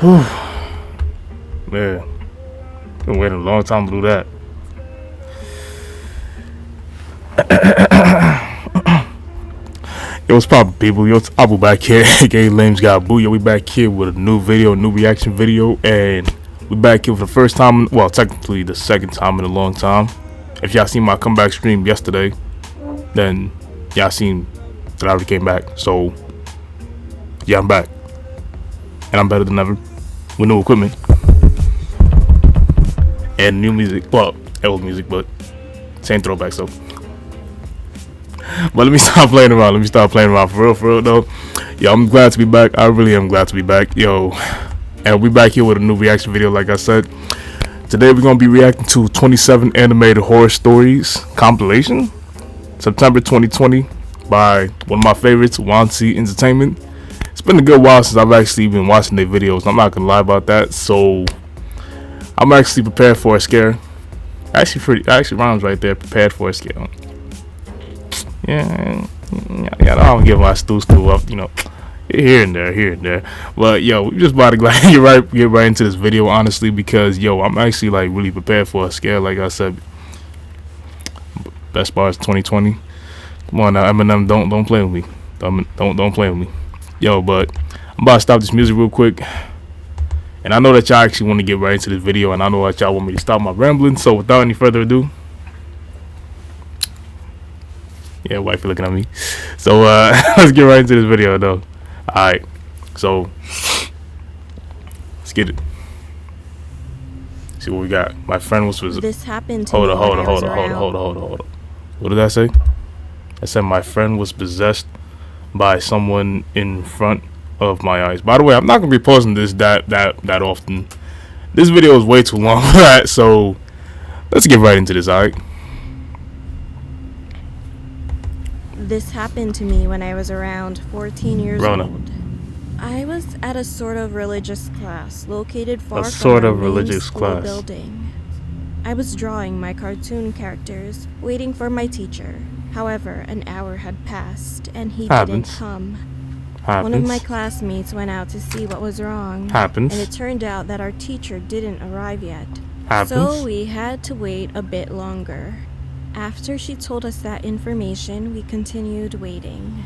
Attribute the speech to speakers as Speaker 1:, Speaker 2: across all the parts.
Speaker 1: Whew. Man, been waiting a long time to do that. Yo, what's poppin', people? Yo, it's Abu back here. aka Lames Got Boo. Yo, we back here with a new video, a new reaction video, and we back here for the first time, well, technically the second time in a long time. If y'all seen my comeback stream yesterday, then y'all seen that I already came back. So, yeah, I'm back. And I'm better than ever. With new equipment. And new music. Well, old music, but same throwback, so. But let me stop playing around. Let me stop playing around. For real though. Yo, I'm glad to be back. I really am glad to be back. Yo, and we back here with a new reaction video, like I said. Today we're going to be reacting to 27 animated horror stories compilation. September 2020 by one of my favorites, Wansee Entertainment. It's been a good while since I've actually been watching their videos. I'm not going to lie about that. So, I'm actually prepared for a scare. Actually rhymes right there. Prepared for a scare. Yeah, I don't give my stu up, you know, here and there. But yo, we just about to get right into this video, honestly, because yo, I'm actually like really prepared for a scare. Like I said, best bars 2020. Come on now, Eminem, don't play with me. Don't play with me, yo. But I'm about to stop this music real quick, and I know that y'all actually want to get right into this video, and I know that y'all want me to stop my rambling. So without any further ado. Yeah, wifey looking at me. So let's get right into this video though. Alright. So let's get it. See what we got. My friend was
Speaker 2: This happened to
Speaker 1: hold
Speaker 2: me.
Speaker 1: on. What did I say? I said my friend was possessed by someone in front of my eyes. By the way, I'm not gonna be posting this that often. This video is way too long for that, so let's get right into this, alright?
Speaker 2: This happened to me when I was around 14 years old. I was at a sort of religious class located far from our main school building. I was drawing my cartoon characters, waiting for my teacher. However, an hour had passed and he didn't come. One of my classmates went out to see what was wrong. And it turned out that our teacher didn't arrive yet. So we had to wait a bit longer. After she told us that information, we continued waiting.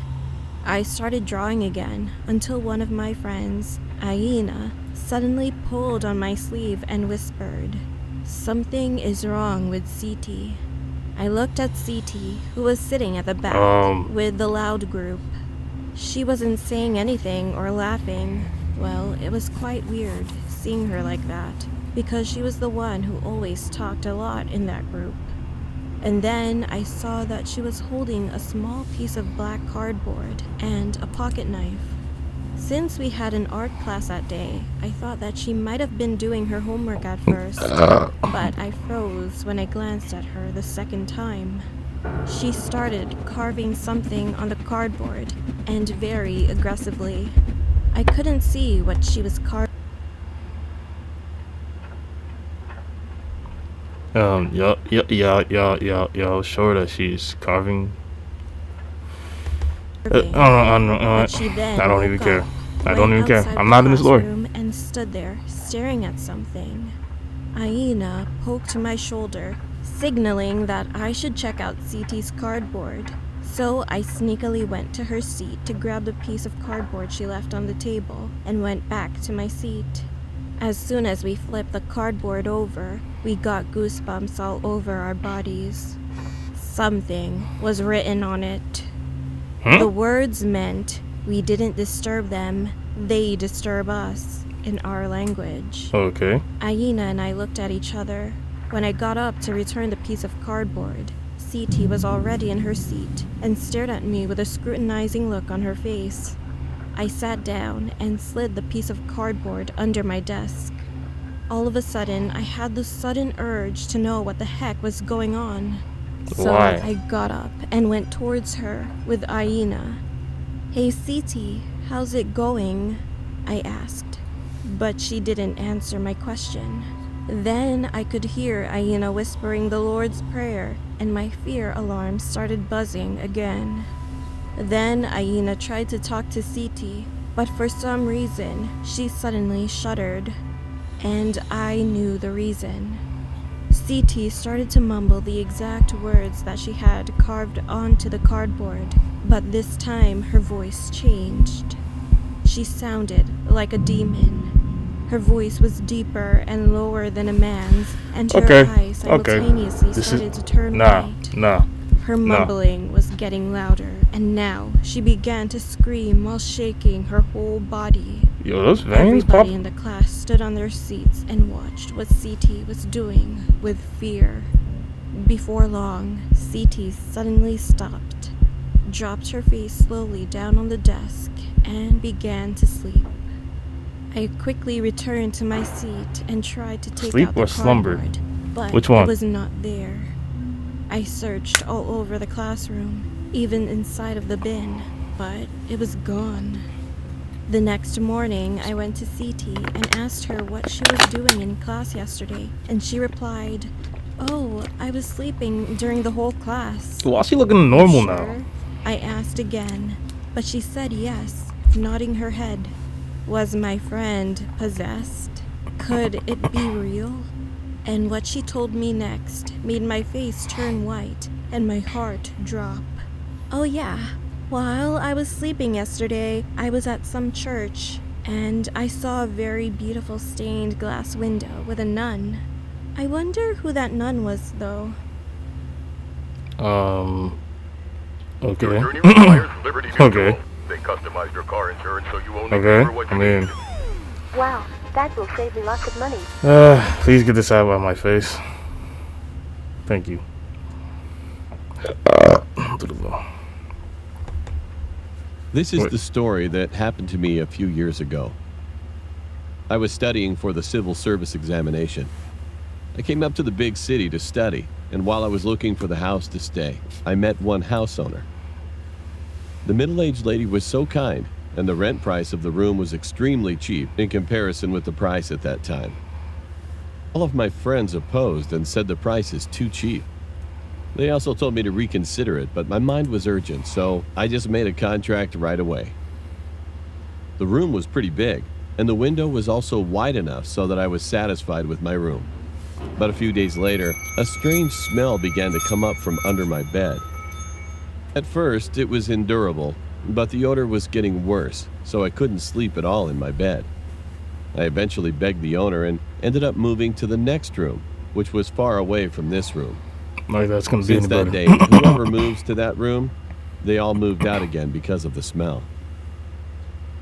Speaker 2: I started drawing again until one of my friends, Aina, suddenly pulled on my sleeve and whispered, "Something is wrong with CT." I looked at CT, who was sitting at the back with the loud group. She wasn't saying anything or laughing. Well, it was quite weird seeing her like that, because she was the one who always talked a lot in that group. And then I saw that she was holding a small piece of black cardboard and a pocket knife. Since we had an art class that day, I thought that she might have been doing her homework at first, but I froze when I glanced at her the second time. She started carving something on the cardboard, and very aggressively. I couldn't see what she was carving.
Speaker 1: Sure that she's carving. I don't even care. I'm not in this lore.
Speaker 2: And stood there, staring at something. Aina poked my shoulder, signaling that I should check out CT's cardboard. So I sneakily went to her seat to grab the piece of cardboard she left on the table, and went back to my seat. As soon as we flipped the cardboard over, we got goosebumps all over our bodies. Something was written on it. The words meant, "We didn't disturb them, they disturb us," in our language.
Speaker 1: Okay.
Speaker 2: Aina and I looked at each other. When I got up to return the piece of cardboard, CT was already in her seat and stared at me with a scrutinizing look on her face. I sat down and slid the piece of cardboard under my desk. All of a sudden, I had the sudden urge to know what the heck was going on. So I got up and went towards her with Aina. "Hey CT, how's it going?" I asked. But she didn't answer my question. Then I could hear Aina whispering the Lord's Prayer, and my fear alarm started buzzing again. Then Aina tried to talk to CT, but for some reason, she suddenly shuddered, and I knew the reason. CT started to mumble the exact words that she had carved onto the cardboard, but this time her voice changed. She sounded like a demon. Her voice was deeper and lower than a man's, and her eyes simultaneously started to turn white. Her mumbling was getting louder, and now she began to scream while shaking her whole body.
Speaker 1: Yo, those veins
Speaker 2: Everybody in the class stood on their seats and watched what CT was doing with fear. Before long, CT suddenly stopped, dropped her face slowly down on the desk, and began to sleep. I quickly returned to my seat and tried to take out the cardboard, but it was not there. I searched all over the classroom, even inside of the bin, but it was gone. The next morning, I went to CT and asked her what she was doing in class yesterday, and she replied, "Oh, I was sleeping during the whole class."
Speaker 1: Why is she looking normal now?
Speaker 2: I asked again, but she said yes, nodding her head. Was my friend possessed? Could it be real? And what she told me next made my face turn white and my heart drop. Oh yeah, while I was sleeping yesterday, I was at some church, and I saw a very beautiful stained glass window with a nun. I wonder who that nun was, though.
Speaker 1: Okay.
Speaker 3: Your journey requires Liberty Mutual. They customized your car insurance so you only cover what you need.
Speaker 4: Wow, that will save me lots of money.
Speaker 1: Please get this out of my face. Thank you.
Speaker 5: This is the story that happened to me a few years ago. I was studying for the civil service examination. I came up to the big city to study, and while I was looking for the house to stay, I met one house owner. The middle-aged lady was so kind, and the rent price of the room was extremely cheap in comparison with the price at that time. All of my friends opposed and said the price is too cheap. They also told me to reconsider it, but my mind was urgent, so I just made a contract right away. The room was pretty big, and the window was also wide enough so that I was satisfied with my room. But a few days later, a strange smell began to come up from under my bed. At first, it was endurable, but the odor was getting worse, so I couldn't sleep at all in my bed. I eventually begged the owner and ended up moving to the next room, which was far away from this room.
Speaker 1: Like that's gonna be
Speaker 5: Since that day, whoever moves to that room, they all moved out again because of the smell.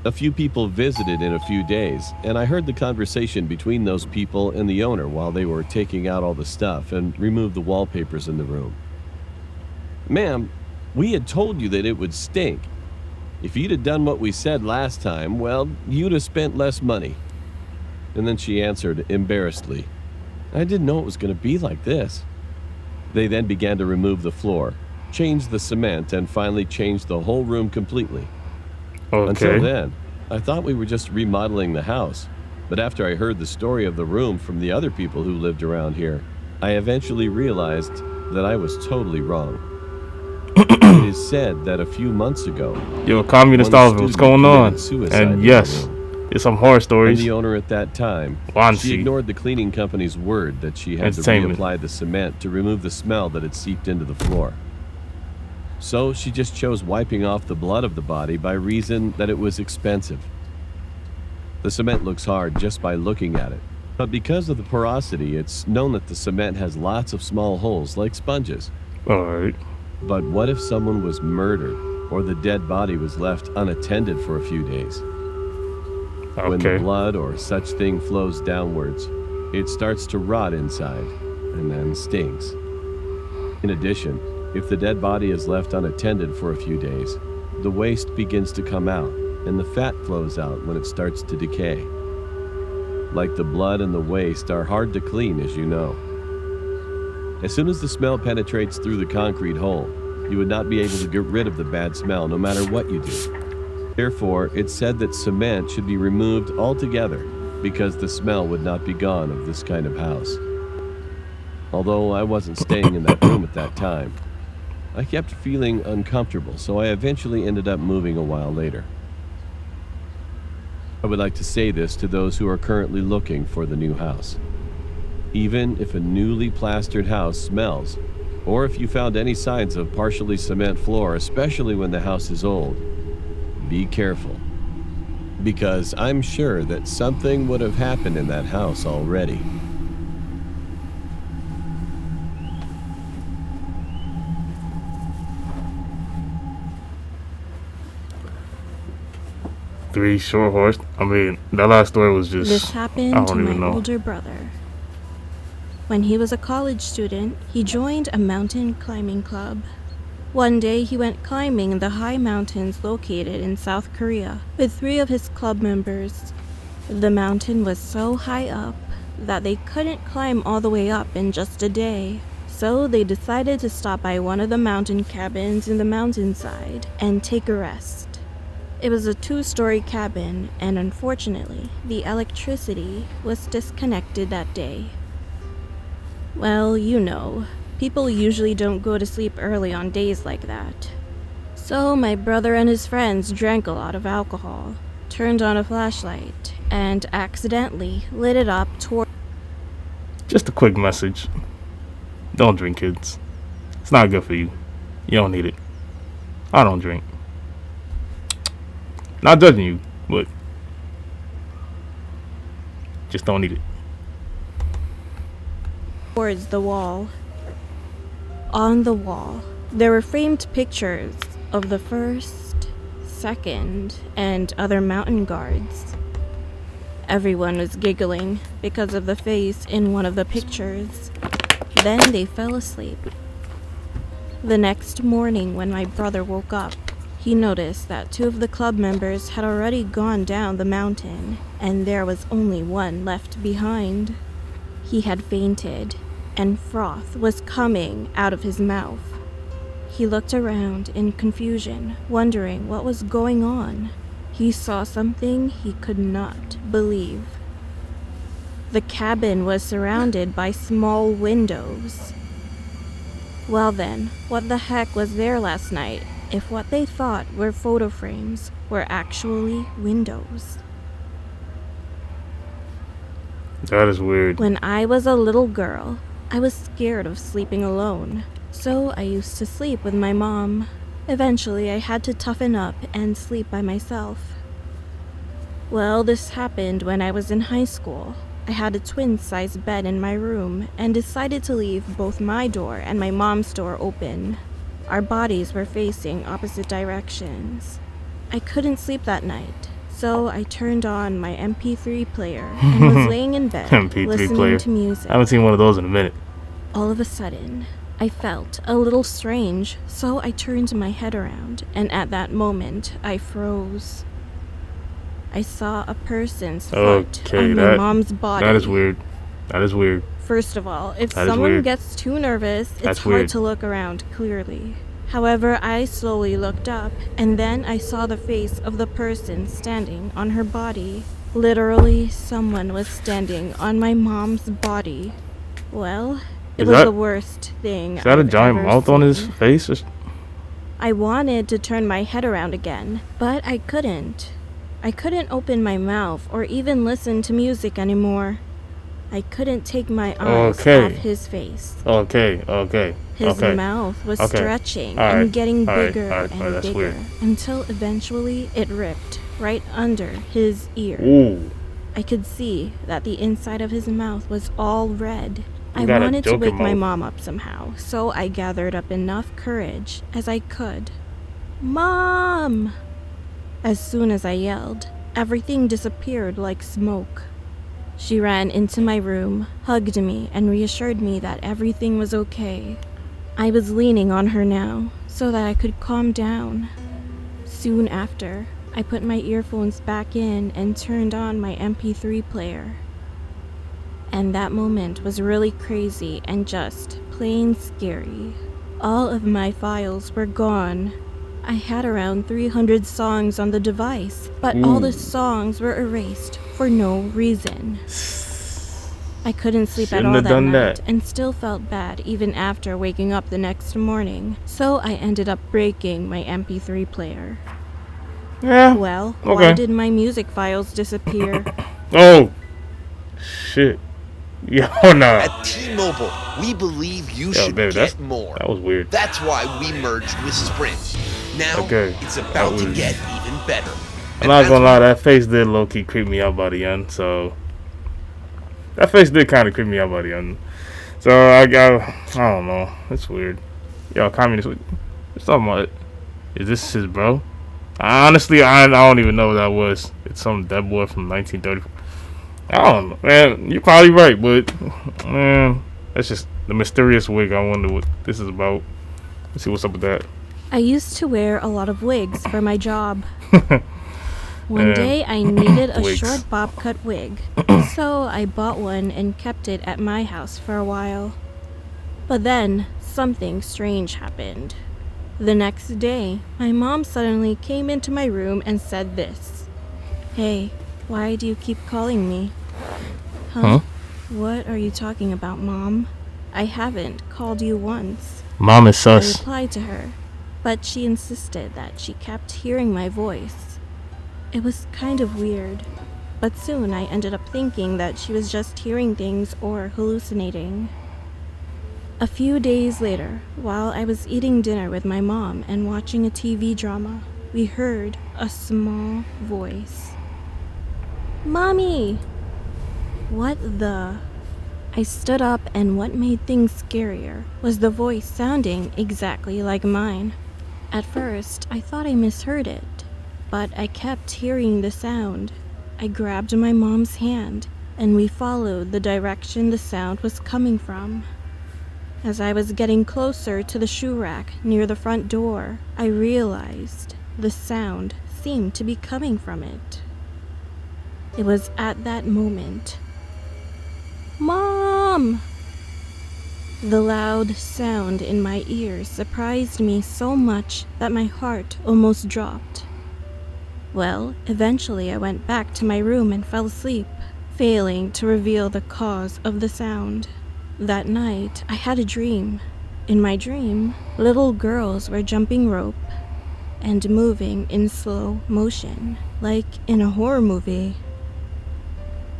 Speaker 5: A few people visited in a few days, and I heard the conversation between those people and the owner while they were taking out all the stuff and removed the wallpapers in the room. "Ma'am, we had told you that it would stink. If you'd have done what we said last time, well, you'd have spent less money." And then she answered embarrassedly, "I didn't know it was going to be like this." They then began to remove the floor, change the cement, and finally changed the whole room completely. Until then, I thought we were just remodeling the house, but after I heard the story of the room from the other people who lived around here, I eventually realized that I was totally wrong. It is said that a few months ago,
Speaker 1: yo, communist Oliver, what's going on? And yes, it's some horror stories.
Speaker 5: And the owner at that time,
Speaker 1: Wansee.
Speaker 5: She ignored the cleaning company's word that she had to reapply the cement to remove the smell that had seeped into the floor. So she just chose wiping off the blood of the body by reason that it was expensive. The cement looks hard just by looking at it, but because of the porosity, it's known that the cement has lots of small holes like sponges.
Speaker 1: Alright.
Speaker 5: But what if someone was murdered or the dead body was left unattended for a few days? When the blood or such thing flows downwards, it starts to rot inside and then stinks. In addition, if the dead body is left unattended for a few days, the waste begins to come out and the fat flows out when it starts to decay. Like the blood and the waste are hard to clean, as you know. As soon as the smell penetrates through the concrete hole, you would not be able to get rid of the bad smell no matter what you do. Therefore, it's said that cement should be removed altogether because the smell would not be gone of this kind of house. Although I wasn't staying in that room at that time, I kept feeling uncomfortable, so I eventually ended up moving a while later. I would like to say this to those who are currently looking for the new house. Even if a newly plastered house smells, or if you found any signs of partially cement floor, especially when the house is old, be careful. Because I'm sure that something would have happened in that house already.
Speaker 1: Three short horse. I mean, that last story was just.
Speaker 2: This
Speaker 1: I
Speaker 2: happened
Speaker 1: don't
Speaker 2: to
Speaker 1: even
Speaker 2: my
Speaker 1: know.
Speaker 2: older brother. When he was a college student, he joined a mountain climbing club. One day he went climbing in the high mountains located in South Korea with 3 of his club members. The mountain was so high up that they couldn't climb all the way up in just a day. So they decided to stop by one of the mountain cabins in the mountainside and take a rest. It was a 2-story cabin, and unfortunately, the electricity was disconnected that day. Well, you know, people usually don't go to sleep early on days like that. So my brother and his friends drank a lot of alcohol, turned on a flashlight, and accidentally lit it up toward...
Speaker 1: Just a quick message. Don't drink, kids. It's not good for you. You don't need it. I don't drink. Not judging you, but just don't need it.
Speaker 2: towards the wall. On the wall, there were framed pictures of the 1st, 2nd, and other mountain guards. Everyone was giggling because of the face in one of the pictures. Then they fell asleep. The next morning, when my brother woke up, he noticed that 2 of the club members had already gone down the mountain, and there was only one left behind. He had fainted, and froth was coming out of his mouth. He looked around in confusion, wondering what was going on. He saw something he could not believe. The cabin was surrounded by small windows. Well then, what the heck was there last night if what they thought were photo frames were actually windows?
Speaker 1: That is weird.
Speaker 2: When I was a little girl, I was scared of sleeping alone, so I used to sleep with my mom. Eventually, I had to toughen up and sleep by myself. Well, this happened when I was in high school. I had a twin-size bed in my room and decided to leave both my door and my mom's door open. Our bodies were facing opposite directions. I couldn't sleep that night, so I turned on my MP3 player and was laying in bed
Speaker 1: MP3
Speaker 2: listening
Speaker 1: player.
Speaker 2: to music.
Speaker 1: I haven't seen one of those in a minute.
Speaker 2: All of a sudden, I felt a little strange, so I turned my head around, and at that moment, I froze. I saw a person's foot on my mom's body.
Speaker 1: That is weird. That is weird.
Speaker 2: First of all, if
Speaker 1: That is
Speaker 2: someone
Speaker 1: weird.
Speaker 2: gets too nervous, it's
Speaker 1: That's
Speaker 2: hard
Speaker 1: weird.
Speaker 2: to look around clearly. However, I slowly looked up, and then I saw the face of the person standing on her body. Literally, someone was standing on my mom's body. Well, it was the worst thing.
Speaker 1: Is that a
Speaker 2: I've
Speaker 1: giant
Speaker 2: ever
Speaker 1: mouth on his
Speaker 2: seen.
Speaker 1: face?
Speaker 2: I wanted to turn my head around again, but I couldn't. I couldn't open my mouth or even listen to music anymore. I couldn't take my eyes off his face. His mouth was stretching and getting bigger and bigger until eventually it ripped right under his ear.
Speaker 1: Ooh.
Speaker 2: I could see that the inside of his mouth was all red. I
Speaker 1: got a
Speaker 2: wanted to
Speaker 1: Joker
Speaker 2: wake my
Speaker 1: mouth.
Speaker 2: mom up somehow, so I gathered up enough courage as I could. Mom! As soon as I yelled, everything disappeared like smoke. She ran into my room, hugged me, and reassured me that everything was okay. I was leaning on her now, so that I could calm down. Soon after, I put my earphones back in and turned on my MP3 player. And that moment was really crazy and just plain scary. All of my files were gone. I had around 300 songs on the device, but all the songs were erased for no reason. I couldn't sleep at all that night and still felt bad even after waking up the next morning, so I ended up breaking my MP3 player.
Speaker 1: Yeah.
Speaker 2: Well,
Speaker 1: Okay.
Speaker 2: why did my music files disappear?
Speaker 1: Oh, shit. Yo, nah.
Speaker 6: At T-Mobile, we believe you
Speaker 1: Yo,
Speaker 6: should
Speaker 1: baby,
Speaker 6: get more.
Speaker 1: that was weird.
Speaker 6: That's why we merged with Sprint. Now,
Speaker 1: Okay,
Speaker 6: it's about to
Speaker 1: was-
Speaker 6: get even better.
Speaker 1: I'm not gonna lie, that face did low-key creep me out by the end, so... That face did kind of creep me out by the end. So, I don't know. It's weird. Yo, communist, what's talking about? Is this his bro? Honestly, I don't even know what that was. It's some dead boy from 1930. I don't know, man. You're probably right, but man, that's just the mysterious wig. I wonder what this is about. Let's see what's up with that.
Speaker 2: I used to wear a lot of wigs for my job. One day I needed a
Speaker 1: Wigs.
Speaker 2: short bob cut wig, so I bought one and kept it at my house for a while. But then something strange happened. The next day, my mom suddenly came into my room and said this. "Hey, why do you keep calling me?" Huh? What are you talking about, Mom? I haven't called you once.
Speaker 1: Mom is
Speaker 2: I
Speaker 1: sus.
Speaker 2: replied to her, but she insisted that she kept hearing my voice. It was kind of weird, but soon I ended up thinking that she was just hearing things or hallucinating. A few days later, while I was eating dinner with my mom and watching a TV drama, we heard a small voice. "Mommy!" What the? I stood up, and what made things scarier was the voice sounding exactly like mine. At first, I thought I misheard it, but I kept hearing the sound. I grabbed my mom's hand, and we followed the direction the sound was coming from. As I was getting closer to the shoe rack near the front door, I realized the sound seemed to be coming from it. It was at that moment. Mom! The loud sound in my ears surprised me so much that my heart almost dropped. Well, eventually I went back to my room and fell asleep, failing to reveal the cause of the sound. That night, I had a dream. In my dream, little girls were jumping rope and moving in slow motion, like in a horror movie.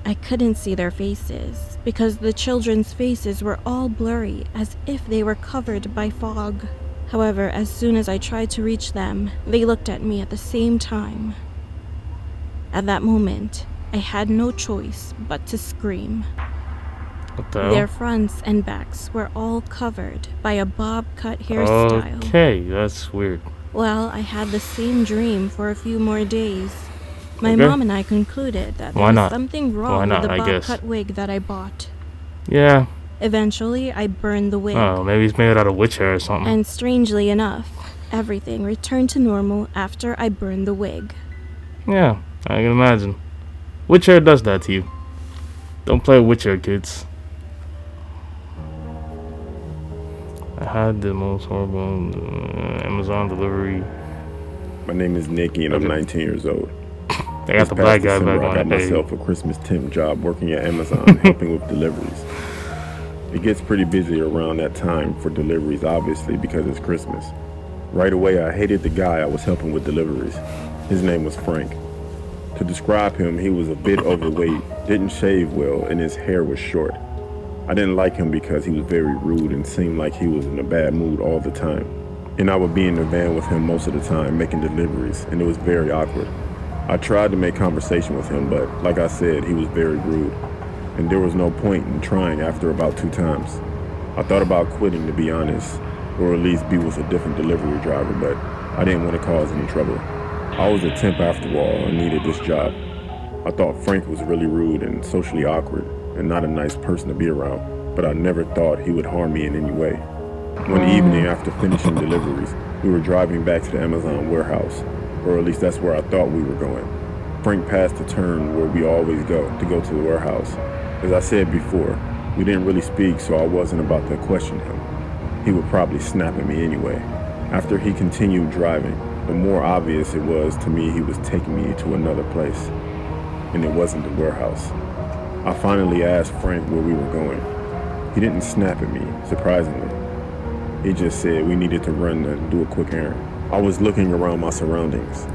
Speaker 2: I couldn't see their faces because the children's faces were all blurry, as if they were covered by fog. However, as soon as I tried to reach them, they looked at me at the same time. At that moment, I had no choice but to scream.
Speaker 1: What the hell?
Speaker 2: Their fronts and backs were all covered by a bob cut hairstyle.
Speaker 1: Okay, that's weird.
Speaker 2: Well, I had the same dream for a few more days. My
Speaker 1: Okay.
Speaker 2: mom and I concluded that there
Speaker 1: Why
Speaker 2: was
Speaker 1: not?
Speaker 2: something
Speaker 1: Why
Speaker 2: wrong
Speaker 1: not,
Speaker 2: with the
Speaker 1: I
Speaker 2: bob
Speaker 1: guess.
Speaker 2: cut wig that I bought.
Speaker 1: Yeah.
Speaker 2: Eventually, I burned the wig.
Speaker 1: Oh, maybe it's made out of witch hair or something.
Speaker 2: And strangely enough, everything returned to normal after I burned the wig.
Speaker 1: Yeah, I can imagine. Witch hair does that to you. Don't play with witch hair, kids. I had the most horrible Amazon delivery.
Speaker 7: My name is Nikki, and I'm 19 years old.
Speaker 1: They got the black guy back
Speaker 7: I
Speaker 1: on
Speaker 7: got
Speaker 1: it. Hey.
Speaker 7: myself a Christmas temp job working at Amazon, helping with deliveries. It gets pretty busy around that time for deliveries, obviously, because it's Christmas. Right away, I hated the guy I was helping with deliveries. His name was Frank. To describe him, he was a bit overweight, didn't shave well, and his hair was short. I didn't like him because he was very rude and seemed like he was in a bad mood all the time. And I would be in the van with him most of the time, making deliveries, and it was very awkward. I tried to make conversation with him, but like I said, he was very rude. And there was no point in trying after about 2 times. I thought about quitting, to be honest, or at least be with a different delivery driver, but I didn't want to cause any trouble. I was a temp after all and needed this job. I thought Frank was really rude and socially awkward and not a nice person to be around, but I never thought he would harm me in any way. One evening after finishing deliveries, we were driving back to the Amazon warehouse, or at least that's where I thought we were going. Frank passed the turn where we always go to the warehouse. As I said before, we didn't really speak, so I wasn't about to question him. He would probably snap at me anyway. After he continued driving, the more obvious it was to me he was taking me to another place, and it wasn't the warehouse. I finally asked Frank where we were going. He didn't snap at me, surprisingly. He just said we needed to run and do a quick errand. I was looking around my surroundings.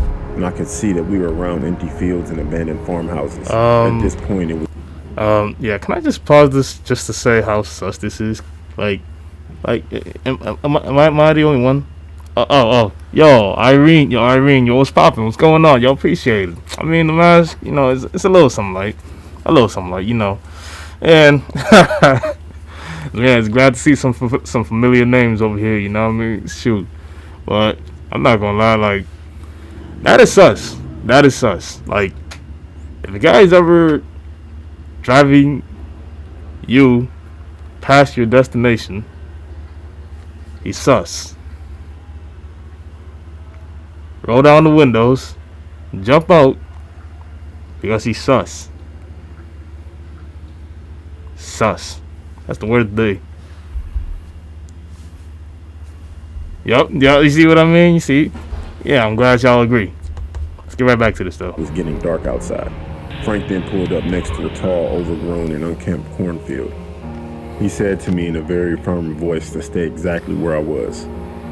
Speaker 7: and I could see that we were around empty fields and abandoned farmhouses. At this point, it was...
Speaker 1: Yeah, can I just pause this just to say how sus this is? Like, am I the only one? Yo, Irene, yo, what's poppin'? What's going on? Yo, appreciate it. I mean, the mask, you know, it's a little something like, you know. And, yeah, it's glad to see some familiar names over here, you know what I mean? Shoot. But, I'm not gonna lie, like, that is sus. That is sus. Like, if a guy's ever driving you past your destination, he's sus. Roll down the windows, jump out, because he's sus. Sus. That's the word of the day. Yup, you see what I mean? You see? Yeah, I'm glad y'all agree. Let's get right back to this, though.
Speaker 7: It was getting dark outside. Frank then pulled up next to a tall, overgrown, and unkempt cornfield. He said to me in a very firm voice to stay exactly where I was.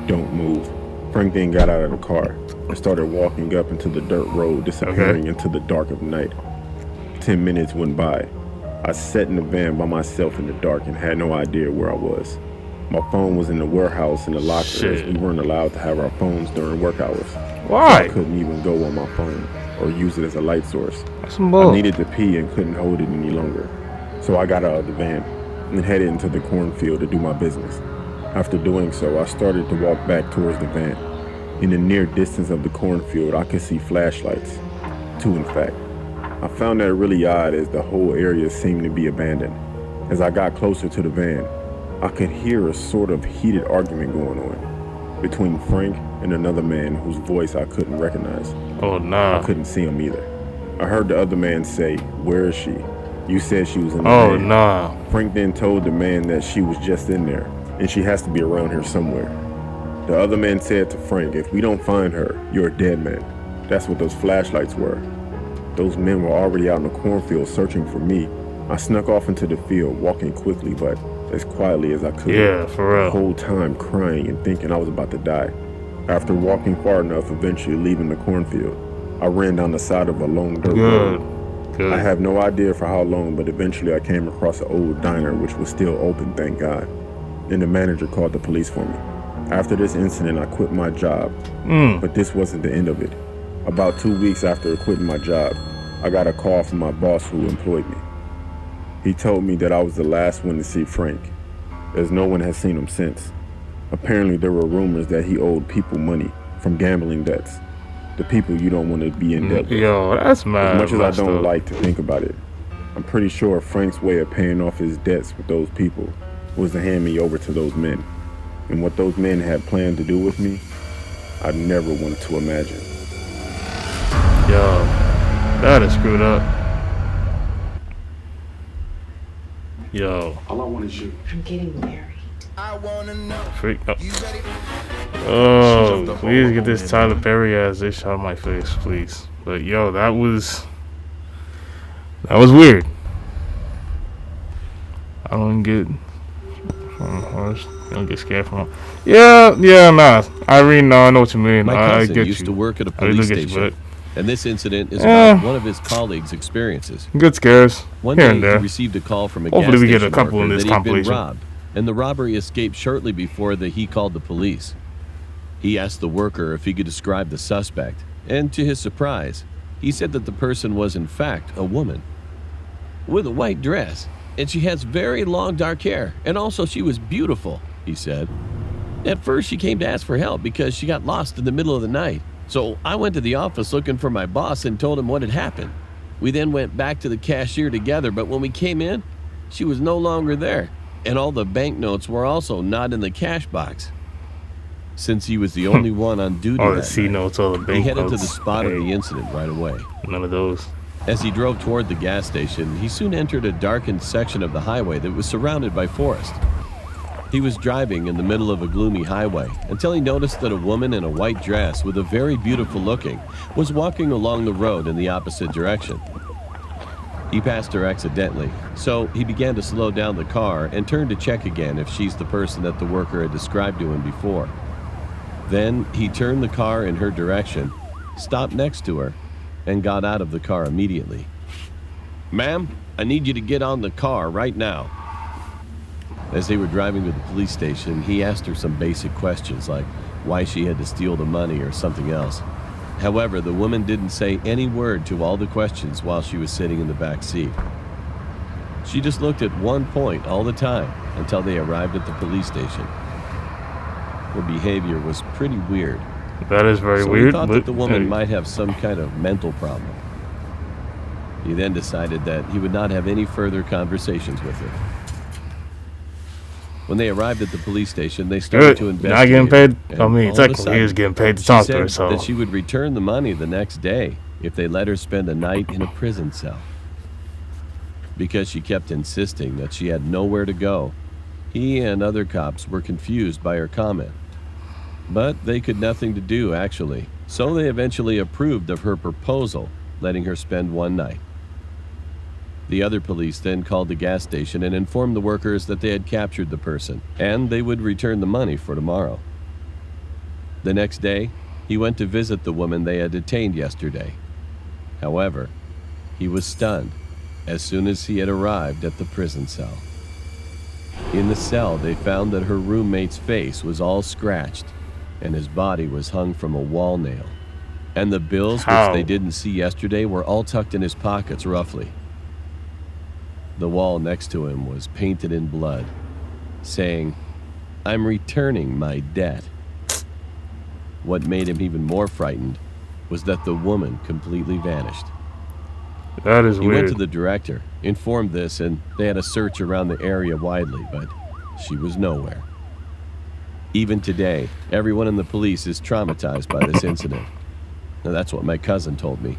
Speaker 7: Don't move. Frank then got out of the car and started walking up into the dirt road, disappearing into the dark of night. 10 minutes went by. I sat in the van by myself in the dark and had no idea where I was. My phone was in the warehouse in the locker as we weren't allowed to have our phones during work hours.
Speaker 1: Why?
Speaker 7: So I couldn't even go on my phone or use it as a light source.
Speaker 1: That's some bull.
Speaker 7: I needed to pee and couldn't hold it any longer. So I got out of the van and headed into the cornfield to do my business. After doing so, I started to walk back towards the van. In the near distance of the cornfield, I could see flashlights. 2, in fact. I found that really odd as the whole area seemed to be abandoned. As I got closer to the van, I could hear a sort of heated argument going on between Frank and another man whose voice I couldn't recognize.
Speaker 1: Oh, nah.
Speaker 7: I couldn't see him either. I heard the other man say, "Where is she? You said she was in the
Speaker 1: van."
Speaker 7: van."
Speaker 1: Nah.
Speaker 7: Frank then told the man that she was just in there, and she has to be around here somewhere. The other man said to Frank, "If we don't find her, you're a dead man." That's what those flashlights were. Those men were already out in the cornfield searching for me. I snuck off into the field, walking quickly, but as quietly as I could.
Speaker 1: Yeah, for real.
Speaker 7: The whole time crying and thinking I was about to die. After walking far enough, eventually leaving the cornfield, I ran down the side of a long dirt road.
Speaker 1: Good.
Speaker 7: I have no idea for how long, but eventually I came across an old diner which was still open, thank God. And the manager called the police for me. After this incident, I quit my job, but this wasn't the end of it. About 2 weeks after quitting my job, I got a call from my boss who employed me. He told me that I was the last one to see Frank, as no one has seen him since. Apparently there were rumors that he owed people money from gambling debts. The people you don't want to be in debt with.
Speaker 1: Yo, that's mad.
Speaker 7: As much as I don't like to think about it, I'm pretty sure Frank's way of paying off his debts with those people was to hand me over to those men. And what those men had planned to do with me, I never wanted to imagine.
Speaker 1: Yo, that is screwed up. Yo.
Speaker 8: All I want is you.
Speaker 9: I'm getting married.
Speaker 8: I wanna know.
Speaker 1: Freak up. Oh, please get this Tyler Perry ass ish out of my face, please. But yo, that was weird. I don't get scared from him. Yeah, nah. Irene, no, I know what you mean.
Speaker 5: My
Speaker 1: I
Speaker 5: cousin
Speaker 1: get
Speaker 5: used
Speaker 1: you.
Speaker 5: to work at a police station,
Speaker 1: you,
Speaker 5: and this incident is about one of his colleagues' experiences.
Speaker 1: Good scares.
Speaker 5: One
Speaker 1: here
Speaker 5: day
Speaker 1: and there.
Speaker 5: He received a call from a
Speaker 1: Hopefully
Speaker 5: gas
Speaker 1: we get
Speaker 5: station
Speaker 1: a couple in
Speaker 5: worker
Speaker 1: this
Speaker 5: that he'd been
Speaker 1: compilation.
Speaker 5: robbed, and the robbery escaped shortly before he called the police. He asked the worker if he could describe the suspect, and to his surprise, he said that the person was in fact a woman with a white dress, and she has very long dark hair, and also she was beautiful, he said. At first she came to ask for help because she got lost in the middle of the night. So I went to the office looking for my boss and told him what had happened. We then went back to the cashier together, but when we came in, she was no longer there, and all the banknotes were also not in the cash box. Since he was the only one on duty
Speaker 1: all the
Speaker 5: that
Speaker 1: C
Speaker 5: night,
Speaker 1: notes, all the banknotes.
Speaker 5: he headed to the spot of the incident right away.
Speaker 1: None of those.
Speaker 5: As he drove toward the gas station, he soon entered a darkened section of the highway that was surrounded by forest. He was driving in the middle of a gloomy highway until he noticed that a woman in a white dress with a very beautiful looking was walking along the road in the opposite direction. He passed her accidentally, so he began to slow down the car and turned to check again if she's the person that the worker had described to him before. Then he turned the car in her direction, stopped next to her and got out of the car immediately. "Ma'am, I need you to get on the car right now." As they were driving to the police station, he asked her some basic questions like why she had to steal the money or something else. However, the woman didn't say any word to all the questions while she was sitting in the back seat. She just looked at one point all the time until they arrived at the police station. Her behavior was pretty weird.
Speaker 1: That is very
Speaker 5: So
Speaker 1: weird.
Speaker 5: he thought
Speaker 1: but
Speaker 5: that the woman
Speaker 1: hey.
Speaker 5: might have some kind of mental problem. He then decided that he would not have any further conversations with her. When they arrived at the police station, they started to investigate.
Speaker 1: Not getting paid.
Speaker 5: And
Speaker 1: I mean,
Speaker 5: all of a
Speaker 1: technically, he was
Speaker 5: sudden,
Speaker 1: getting paid to
Speaker 5: she
Speaker 1: talk to
Speaker 5: said
Speaker 1: her. So
Speaker 5: that she would return the money the next day if they let her spend a night in a prison cell. Because she kept insisting that she had nowhere to go, he and other cops were confused by her comment. But they could nothing to do, actually. So they eventually approved of her proposal, letting her spend one night. The other police then called the gas station and informed the workers that they had captured the person, and they would return the money for tomorrow. The next day, he went to visit the woman they had detained yesterday. However, he was stunned as soon as he had arrived at the prison cell. In the cell, they found that her roommate's face was all scratched, and his body was hung from a wall nail. And the bills, which they didn't see yesterday, were all tucked in his pockets roughly. The wall next to him was painted in blood, saying, "I'm returning my debt." What made him even more frightened was that the woman completely vanished.
Speaker 1: that is
Speaker 5: He
Speaker 1: weird.
Speaker 5: went to the director, informed this, and they had a search around the area widely, but she was nowhere. Even today, everyone in the police is traumatized by this incident. Now, that's what my cousin told me.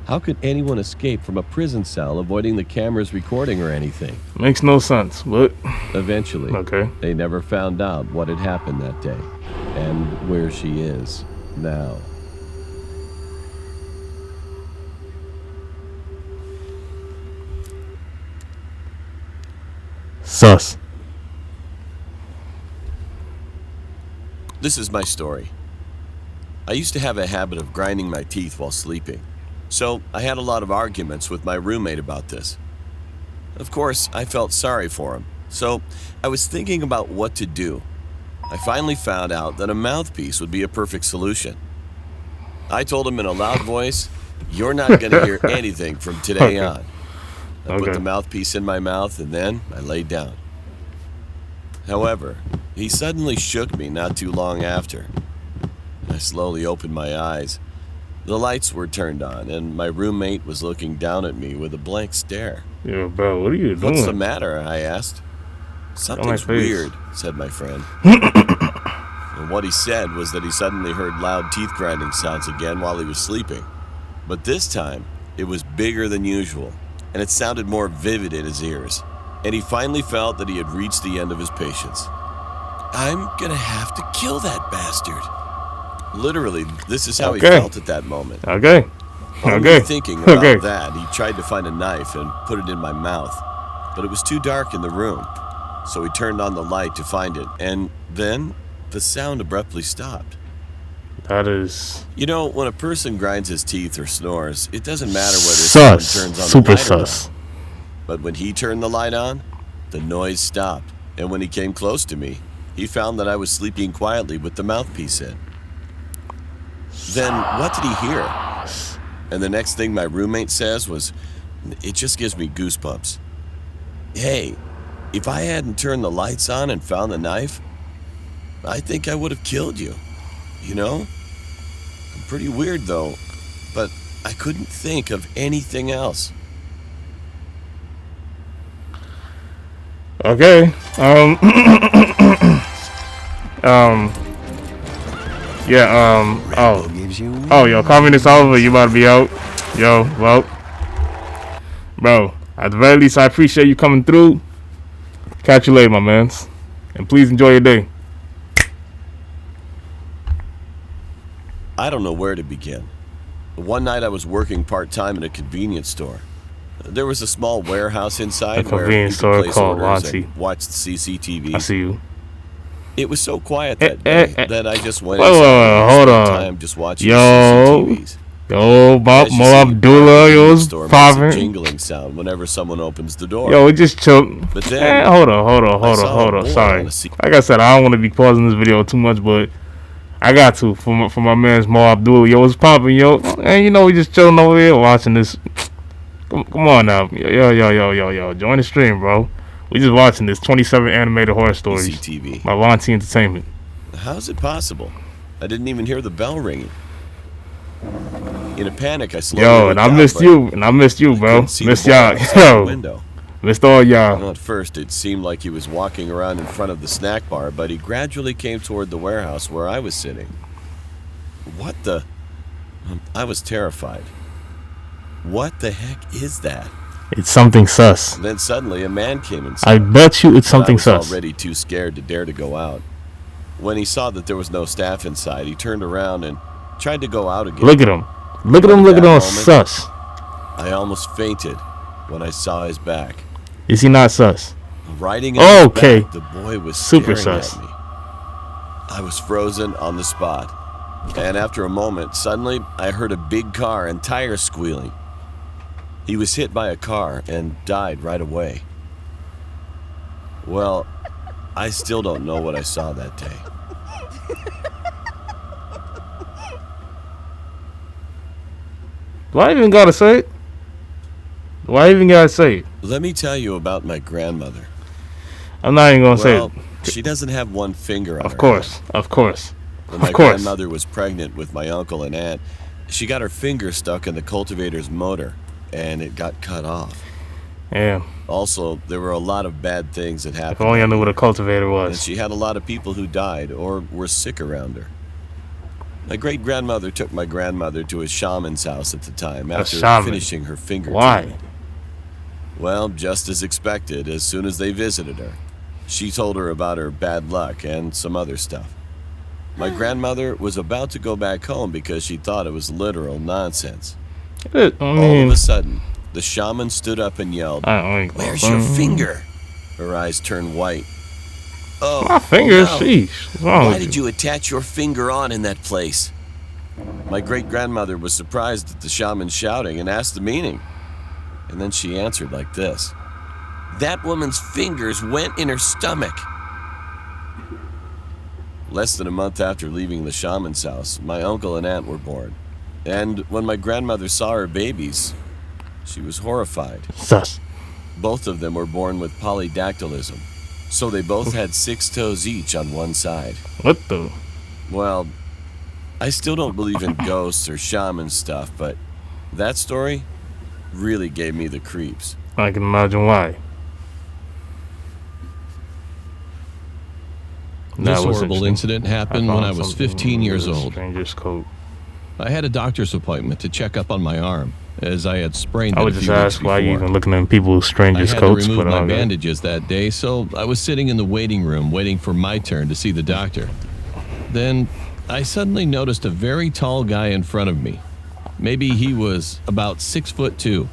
Speaker 5: How could anyone escape from a prison cell avoiding the cameras recording or anything?
Speaker 1: Makes no sense, but
Speaker 5: Eventually,
Speaker 1: okay.
Speaker 5: they never found out what had happened that day and where she is now.
Speaker 1: Sus.
Speaker 9: This is my story. I used to have a habit of grinding my teeth while sleeping, so I had a lot of arguments with my roommate about this. Of course, I felt sorry for him, so I was thinking about what to do. I finally found out that a mouthpiece would be a perfect solution. I told him in a loud voice, "You're not going to hear anything from today on." I put the mouthpiece in my mouth and then I laid down. However, he suddenly shook me not too long after. I slowly opened my eyes. The lights were turned on and my roommate was looking down at me with a blank stare.
Speaker 1: Yo, bro, what are you doing?
Speaker 9: "What's the matter?" I asked. "Something's weird," said my friend. And what he said was that he suddenly heard loud teeth grinding sounds again while he was sleeping. But this time, it was bigger than usual, and it sounded more vivid in his ears. And he finally felt that he had reached the end of his patience. "I'm gonna have to kill that bastard." Literally, this is how he felt at that moment. Only thinking about that, he tried to find a knife and put it in my mouth, but it was too dark in the room. So he turned on the light to find it, and then the sound abruptly stopped.
Speaker 1: That is...
Speaker 9: You know, when a person grinds his teeth or snores, it doesn't matter whether someone turns on
Speaker 1: super
Speaker 9: the light
Speaker 1: sus.
Speaker 9: or not. But when he turned the light on, the noise stopped, and when he came close to me, he found that I was sleeping quietly with the mouthpiece in. Then what did he hear? And the next thing my roommate says was, "It just gives me goosebumps. Hey, if I hadn't turned the lights on and found the knife, I think I would have killed you. You know? Pretty weird though, but I couldn't think of anything else."
Speaker 1: Okay. Oh, yo, call me this over. You about to be out. Yo, well, bro, at the very least, I appreciate you coming through. Catch you later, my mans. And please enjoy your day.
Speaker 9: I don't know where to begin. One night I was working part-time in a convenience store. There was a small warehouse inside where you could place orders and watch the CCTV.
Speaker 1: I see you.
Speaker 9: It was so quiet that day that I just went inside and
Speaker 1: hold
Speaker 9: spent
Speaker 1: on.
Speaker 9: time just watching
Speaker 1: Yo,
Speaker 9: CCTVs.
Speaker 1: Yo, Mo
Speaker 9: As you see,
Speaker 1: Abdullah,
Speaker 9: the
Speaker 1: yo, was
Speaker 9: store makes a
Speaker 1: popping.
Speaker 9: jingling sound whenever someone opens the door.
Speaker 1: Yo, we just choked.
Speaker 9: But then,
Speaker 1: Hold on.
Speaker 9: saw a boy
Speaker 1: Sorry.
Speaker 9: on a seat.
Speaker 1: Like I said, I don't want to be pausing this video too much, but I got to for my man's Mo Abdullah. Yo, what's popping, yo? And you know, we just chilling over here watching this. Come on now, yo, join the stream, bro. We just watching this 27 animated horror stories
Speaker 9: CCTV.
Speaker 1: by Wansee Entertainment.
Speaker 9: How is it possible? I didn't even hear the bell ringing. In a panic, I slowly
Speaker 1: Yo,
Speaker 9: looked
Speaker 1: and I
Speaker 9: out,
Speaker 1: missed
Speaker 9: but
Speaker 1: you, bro.
Speaker 9: couldn't see the
Speaker 1: Missed
Speaker 9: boy
Speaker 1: y'all,
Speaker 9: outside the
Speaker 1: yo.
Speaker 9: window.
Speaker 1: Missed all y'all.
Speaker 9: Well, at first, it seemed like he was walking around in front of the snack bar, but he gradually came toward the warehouse where I was sitting. What the? I was terrified. What the heck is that?
Speaker 1: It's something sus.
Speaker 9: Then suddenly, a man came inside.
Speaker 1: I bet you it's something
Speaker 9: I was
Speaker 1: sus.
Speaker 9: already too scared to dare to go out. When he saw that there was no staff inside, he turned around and tried to go out again.
Speaker 1: Look at him. Look at him, sus.
Speaker 9: I almost fainted when I saw his back.
Speaker 1: Is he not sus?
Speaker 9: Riding on his
Speaker 1: Okay.
Speaker 9: back, the boy was
Speaker 1: Super
Speaker 9: staring
Speaker 1: sus.
Speaker 9: at me. I was frozen on the spot. And after a moment, suddenly I heard a big car and tires squealing. He was hit by a car and died right away. Well, I still don't know what I saw that day.
Speaker 1: Do I even gotta say it? Do I even gotta say it?
Speaker 9: Let me tell you about my grandmother.
Speaker 1: I'm not even gonna say
Speaker 9: Well,
Speaker 1: it.
Speaker 9: she doesn't have one finger on her
Speaker 1: Of course.
Speaker 9: When my grandmother was pregnant with my uncle and aunt, she got her finger stuck in the cultivator's motor, and it got cut off.
Speaker 1: Yeah.
Speaker 9: Also, there were a lot of bad things that happened.
Speaker 1: If only I knew what a cultivator
Speaker 9: And
Speaker 1: was.
Speaker 9: she had a lot of people who died or were sick around her. My great-grandmother took my grandmother to a shaman's house at the time after
Speaker 1: shaman?
Speaker 9: finishing her finger
Speaker 1: Why?
Speaker 9: treatment. Well, just as expected, as soon as they visited her, she told her about her bad luck and some other stuff. My grandmother was about to go back home because she thought it was literal nonsense. All of a sudden, the shaman stood up and yelled, "Where's your finger?" Her eyes turned white. Oh,
Speaker 1: My finger?
Speaker 9: no.
Speaker 1: Sheesh. What's wrong
Speaker 9: Why
Speaker 1: with
Speaker 9: did you attach your finger on in that place? My great-grandmother was surprised at the shaman shouting and asked the meaning. And then she answered like this: "That woman's fingers went in her stomach." Less than a month after leaving the shaman's house, my uncle and aunt were born. And when my grandmother saw her babies, she was horrified.
Speaker 1: Sus.
Speaker 9: Both of them were born with polydactylism, so they both had 6 toes each on one side.
Speaker 1: What the?
Speaker 9: Well, I still don't believe in ghosts or shaman stuff, but that story really gave me the creeps.
Speaker 1: I can imagine why.
Speaker 5: This horrible incident happened when I was 15 years old.
Speaker 1: Stranger's coat.
Speaker 5: I had a doctor's appointment to check up on my arm, as I had sprained it
Speaker 1: I would
Speaker 5: a
Speaker 1: just
Speaker 5: few weeks
Speaker 1: ask why you
Speaker 5: before.
Speaker 1: even looking at people's strangers'
Speaker 5: I had
Speaker 1: coats,
Speaker 5: to remove
Speaker 1: but
Speaker 5: my
Speaker 1: okay.
Speaker 5: bandages that day, so I was sitting in the waiting room waiting for my turn to see the doctor. Then I suddenly noticed a very tall guy in front of me. Maybe he was about 6'2".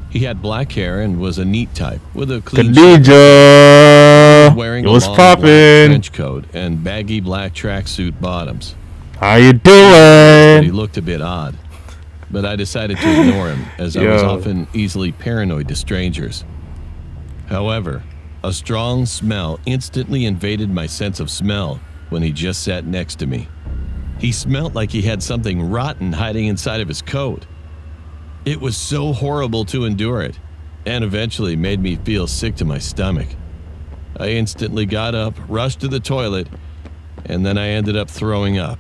Speaker 5: He had black hair and was a neat type with a clean shave.
Speaker 1: Khadija,
Speaker 5: Wearing
Speaker 1: it
Speaker 5: a
Speaker 1: was
Speaker 5: long black
Speaker 1: poppin'.
Speaker 5: trench coat and baggy black tracksuit bottoms.
Speaker 1: How you
Speaker 5: But he
Speaker 1: doing?
Speaker 5: looked a bit odd, but I decided to ignore him, as I was
Speaker 1: Yo.
Speaker 5: often easily paranoid to strangers. However, a strong smell instantly invaded my sense of smell when he just sat next to me. He smelled like he had something rotten hiding inside of his coat. It was so horrible to endure it, and eventually made me feel sick to my stomach. I instantly got up, rushed to the toilet, and then I ended up throwing up.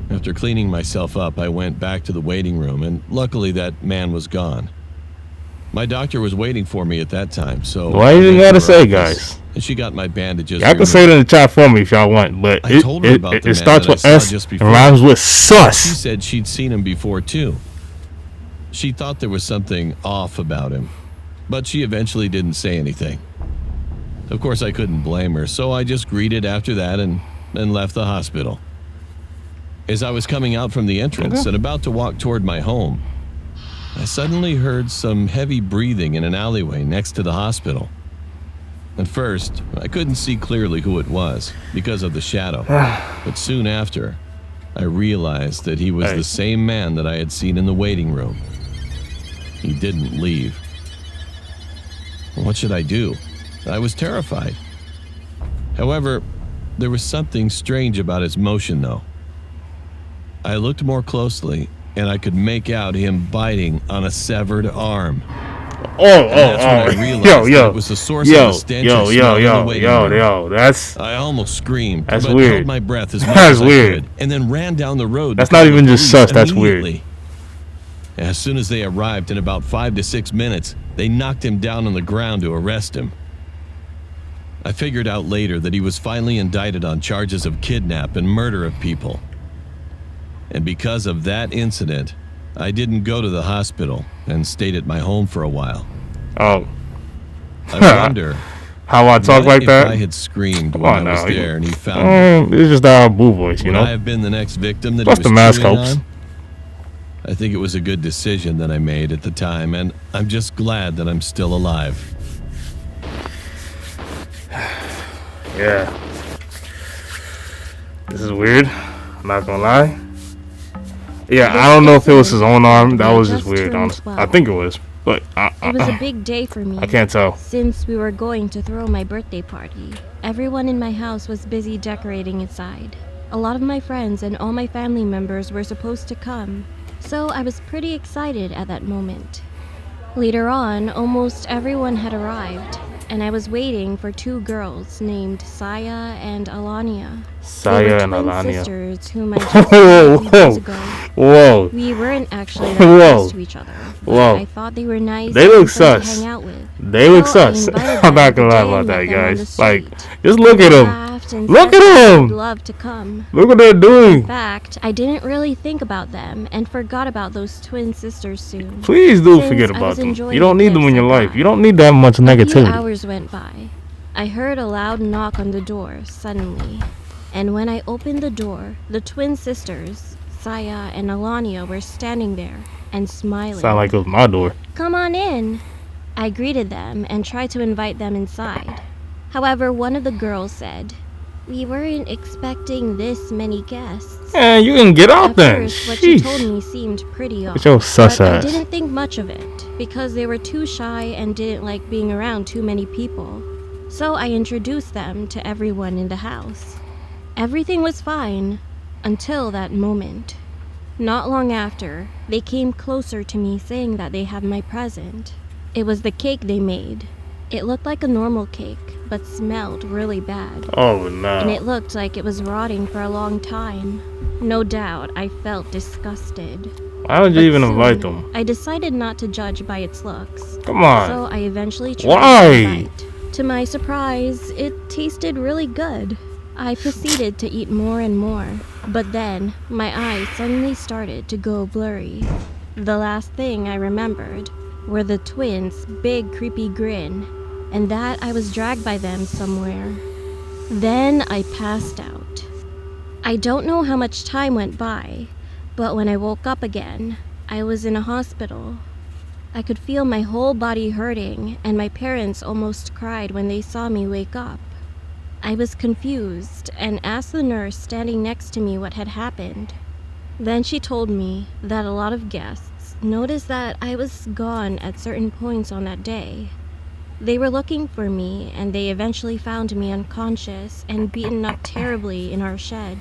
Speaker 5: After cleaning myself up, I went back to the waiting room, and luckily that man was gone. My doctor was waiting for me at that time, so...
Speaker 1: Why you even gotta say, guys?
Speaker 5: And she got my bandages
Speaker 1: Y'all can say it in the chat for me if y'all want, but
Speaker 5: I told her about the
Speaker 1: it
Speaker 5: man
Speaker 1: starts
Speaker 5: that I
Speaker 1: with
Speaker 5: saw
Speaker 1: S
Speaker 5: just
Speaker 1: and
Speaker 5: before.
Speaker 1: rhymes with
Speaker 5: She
Speaker 1: sus.
Speaker 5: said she'd seen him before, too. She thought there was something off about him, but she eventually didn't say anything. Of course, I couldn't blame her, so I just greeted after that and left the hospital. As I was coming out from the entrance and about to walk toward my home, I suddenly heard some heavy breathing in an alleyway next to the hospital. At first, I couldn't see clearly who it was because of the shadow, but soon after, I realized that he was the same man that I had seen in the waiting room. He didn't leave. What should I do? I was terrified. However, there was something strange about his motion, though. I looked more closely, and I could make out him biting on a severed arm. That's when I realized that it was the source of the stench I smelled in the waiting room.
Speaker 1: That's...
Speaker 5: I almost screamed,
Speaker 1: That's
Speaker 5: but
Speaker 1: weird.
Speaker 5: held my breath as much as I could, and then ran down the road.
Speaker 1: That's not even just sus, that's weird.
Speaker 5: As soon as they arrived in about 5 to 6 minutes, they knocked him down on the ground to arrest him. I figured out later that he was finally indicted on charges of kidnap and murder of people. And because of that incident, I didn't go to the hospital and stayed at my home for a while.
Speaker 1: Oh.
Speaker 5: I wonder
Speaker 1: how I talk like that?
Speaker 5: If I had screamed when I was there and he found me.
Speaker 1: It's just our boo voice, you know?
Speaker 5: Would I have been the next victim that
Speaker 1: Plus
Speaker 5: he
Speaker 1: the
Speaker 5: was
Speaker 1: mask
Speaker 5: chewing
Speaker 1: helps.
Speaker 5: on? I think it was a good decision that I made at the time, and I'm just glad that I'm still alive.
Speaker 1: Yeah. This is weird. I'm not gonna lie. Yeah, I don't know if it was his own arm. That was just weird, honestly. I think it was, but
Speaker 2: it was a big day for me.
Speaker 1: I can't tell.
Speaker 2: Since we were going to throw my birthday party, everyone in my house was busy decorating inside. A lot of my friends and all my family members were supposed to come, so I was pretty excited at that moment. Later on, almost everyone had arrived, and I was waiting for 2 girls named Saya and Alania.
Speaker 1: Saya and
Speaker 2: twin
Speaker 1: Alania.
Speaker 2: Sisters whom I just met years ago.
Speaker 1: Whoa.
Speaker 2: We weren't actually that close to each other.
Speaker 1: Whoa.
Speaker 2: I thought they were nice.
Speaker 1: They look
Speaker 2: and fun to
Speaker 1: sus.
Speaker 2: hang out with.
Speaker 1: They look
Speaker 2: So I
Speaker 1: sus.
Speaker 2: invited
Speaker 1: I'm
Speaker 2: them
Speaker 1: not gonna
Speaker 2: to
Speaker 1: lie
Speaker 2: the
Speaker 1: about
Speaker 2: day
Speaker 1: that,
Speaker 2: and met them on the
Speaker 1: guys. Like,
Speaker 2: street.
Speaker 1: just look at them.
Speaker 2: Laughed and
Speaker 1: Look
Speaker 2: said
Speaker 1: at
Speaker 2: that
Speaker 1: them.
Speaker 2: they'd love to come.
Speaker 1: Look what they're doing.
Speaker 2: In fact, I didn't really think about them and forgot about those twin sisters soon.
Speaker 1: Please do
Speaker 2: Since
Speaker 1: forget
Speaker 2: I
Speaker 1: about
Speaker 2: was
Speaker 1: them.
Speaker 2: enjoying
Speaker 1: You don't
Speaker 2: the
Speaker 1: need them in
Speaker 2: gifts
Speaker 1: your
Speaker 2: I
Speaker 1: life.
Speaker 2: got.
Speaker 1: You don't need that much
Speaker 2: A few
Speaker 1: negativity.
Speaker 2: hours went by. I heard a loud knock on the door suddenly, and when I opened the door, the twin sisters, Saya and Alania, were standing there and smiling.
Speaker 1: Sound like it was my door.
Speaker 2: Come on in. I greeted them and tried to invite them inside. However, one of the girls said, "We weren't expecting this many guests."
Speaker 1: Man, you can get out
Speaker 2: At
Speaker 1: then.
Speaker 2: first, what she told
Speaker 1: Sheesh.
Speaker 2: me seemed pretty odd,
Speaker 1: With your sus
Speaker 2: but I
Speaker 1: ass.
Speaker 2: didn't think much of it because they were too shy and didn't like being around too many people. So I introduced them to everyone in the house. Everything was fine until that moment. Not long after, they came closer to me saying that they had my present. It was the cake they made. It looked like a normal cake, but smelled really bad.
Speaker 1: Oh no.
Speaker 2: And it looked like it was rotting for a long time. No doubt, I felt disgusted.
Speaker 1: Why would you
Speaker 2: But
Speaker 1: even
Speaker 2: soon,
Speaker 1: invite them?
Speaker 2: I decided not to judge by its looks.
Speaker 1: Come on.
Speaker 2: So I eventually tried
Speaker 1: Why?
Speaker 2: one bite. To my surprise, it tasted really good. I proceeded to eat more and more, but then my eyes suddenly started to go blurry. The last thing I remembered were the twins' big creepy grin, and that I was dragged by them somewhere. Then I passed out. I don't know how much time went by, but when I woke up again, I was in a hospital. I could feel my whole body hurting, and my parents almost cried when they saw me wake up. I was confused and asked the nurse standing next to me what had happened. Then she told me that a lot of guests noticed that I was gone at certain points on that day. They were looking for me, and they eventually found me unconscious and beaten up terribly in our shed.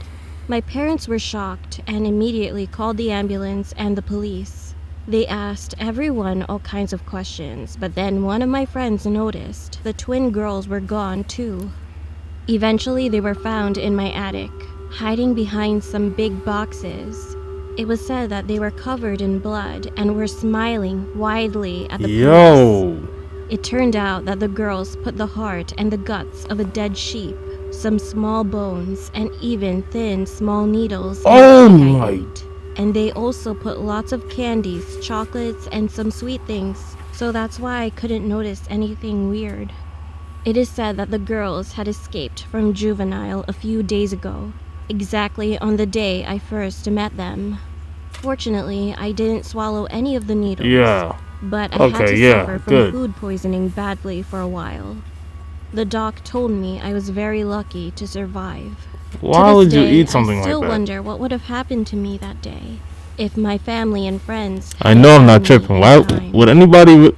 Speaker 2: My parents were shocked and immediately called the ambulance and the police. They asked everyone all kinds of questions, but then one of my friends noticed the twin girls were gone too. Eventually, they were found in my attic, hiding behind some big boxes. It was said that they were covered in blood and were smiling widely at the police. It turned out that the girls put the heart and the guts of a dead sheep, some small bones, and even thin, small needles in
Speaker 1: Oh
Speaker 2: the cake I
Speaker 1: my.
Speaker 2: ate. And they also put lots of candies, chocolates, and some sweet things, so that's why I couldn't notice anything weird. It is said that the girls had escaped from juvenile a few days ago, exactly on the day I first met them. Fortunately, I didn't swallow any of the needles.
Speaker 1: Yeah.
Speaker 2: But I had
Speaker 1: Okay,
Speaker 2: to
Speaker 1: yeah,
Speaker 2: suffer from
Speaker 1: good.
Speaker 2: food poisoning badly for a while. The doc told me I was very lucky to survive.
Speaker 1: Why would you eat something like that?
Speaker 2: I still wonder what would have happened to me that day if my family and friends.
Speaker 1: I know I'm not tripping. Why would anybody,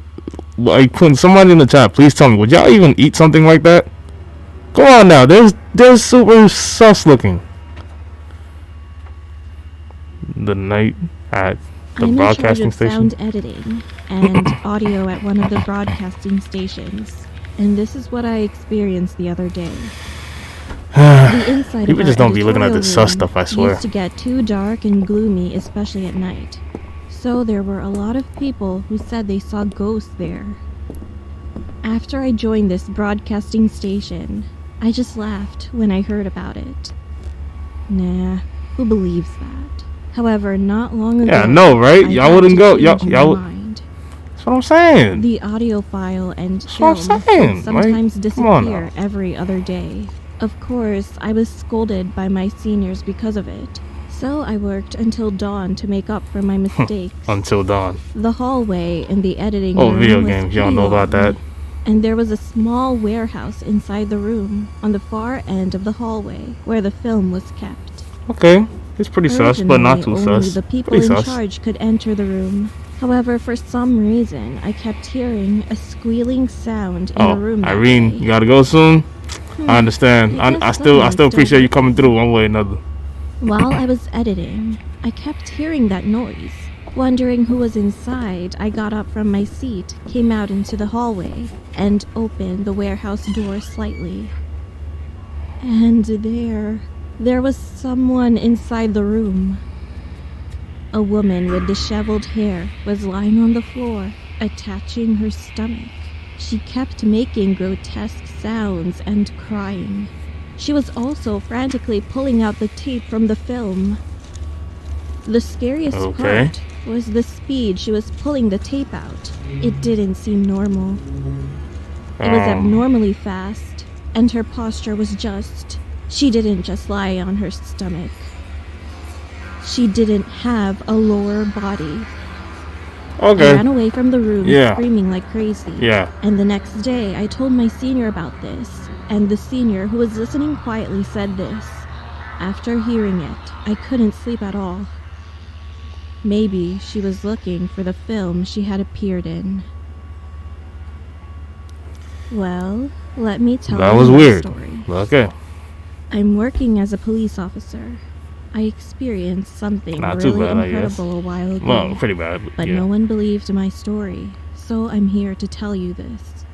Speaker 1: like, putting somebody in the chat? Please tell me, would y'all even eat something like that? Go on now. There's super sus looking. The night at the broadcasting station.
Speaker 2: I'm in charge of sound editing and audio at one of the broadcasting stations, and this is what I experienced the other day. The inside
Speaker 1: People
Speaker 2: of
Speaker 1: just don't be looking at this sus stuff, I swear.
Speaker 2: Used to get too dark and gloomy, especially at night. So there were a lot of people who said they saw ghosts there. After I joined this broadcasting station, I just laughed when I heard about it. Nah, who believes that? However, not long ago,
Speaker 1: yeah, no, right? Y'all wouldn't go. Y'all would. That's what I'm saying.
Speaker 2: The audio file and film sometimes disappear every other day. Of course, I was scolded by my seniors because of it. So I worked until dawn to make up for my mistakes.
Speaker 1: Until dawn.
Speaker 2: The hallway in the editing room
Speaker 1: video
Speaker 2: was
Speaker 1: games. Y'all know about that.
Speaker 2: And there was a small warehouse inside the room on the far end of the hallway where the film was kept.
Speaker 1: Okay. It's pretty sus, but not too sus.
Speaker 2: Only the people in charge could enter the room. However, for some reason, I kept hearing a squealing sound in the room.
Speaker 1: Irene, you gotta go soon. I understand. I still appreciate you coming through one way or another.
Speaker 2: While I was editing, I kept hearing that noise. Wondering who was inside, I got up from my seat, came out into the hallway, and opened the warehouse door slightly. And there was someone inside the room. A woman with disheveled hair was lying on the floor, attaching her stomach. She kept making grotesque sounds and crying. She was also frantically pulling out the tape from the film. The scariest part was the speed she was pulling the tape out. It didn't seem normal. It was abnormally fast, and her posture was she didn't just lie on her stomach. She didn't have a lower body. I ran away from the room screaming like crazy. And the next day, I told my senior about this, and the senior who was listening quietly said this. After hearing it, I couldn't sleep at all. Maybe she was looking for the film she had appeared in. Well, let me tell you my story.
Speaker 1: Okay.
Speaker 2: I'm working as a police officer. I experienced something really incredible a while ago.
Speaker 1: Well, pretty bad.
Speaker 2: But no one believed my story, so I'm here to tell you this.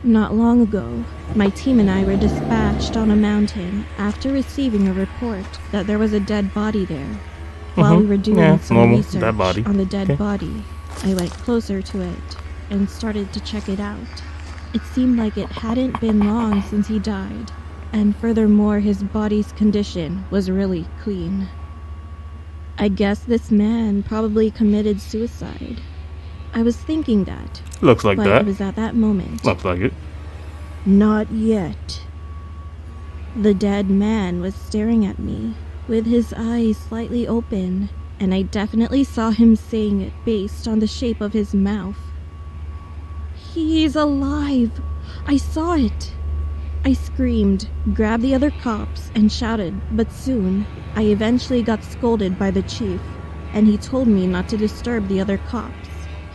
Speaker 2: Not long ago, my team and I were dispatched on a mountain after receiving a report that there was a dead body there. While we were doing some research on the dead body, I went closer to it and started to check it out. It seemed like it hadn't been long since he died. And furthermore, his body's condition was really clean. I guess this man probably committed suicide. I was thinking that.
Speaker 1: Looks like that.
Speaker 2: But it was at that moment.
Speaker 1: Looks like it.
Speaker 2: Not yet. The dead man was staring at me, with his eyes slightly open, and I definitely saw him saying it based on the shape of his mouth. He's alive! I saw it! I screamed, grabbed the other cops, and shouted, but soon, I eventually got scolded by the chief, and he told me not to disturb the other cops.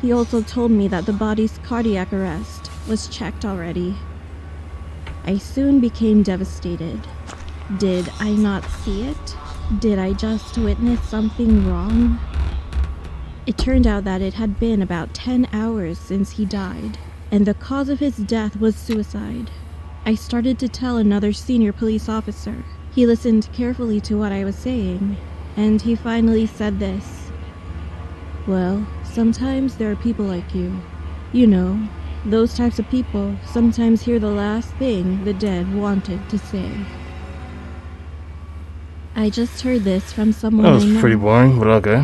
Speaker 2: He also told me that the body's cardiac arrest was checked already. I soon became devastated. Did I not see it? Did I just witness something wrong? It turned out that it had been about 10 hours since he died, and the cause of his death was suicide. I started to tell another senior police officer. He listened carefully to what I was saying, and he finally said this. Well, sometimes there are people like you. You know, those types of people sometimes hear the last thing the dead wanted to say. I just heard this from someone I know.
Speaker 1: That was pretty boring, but okay.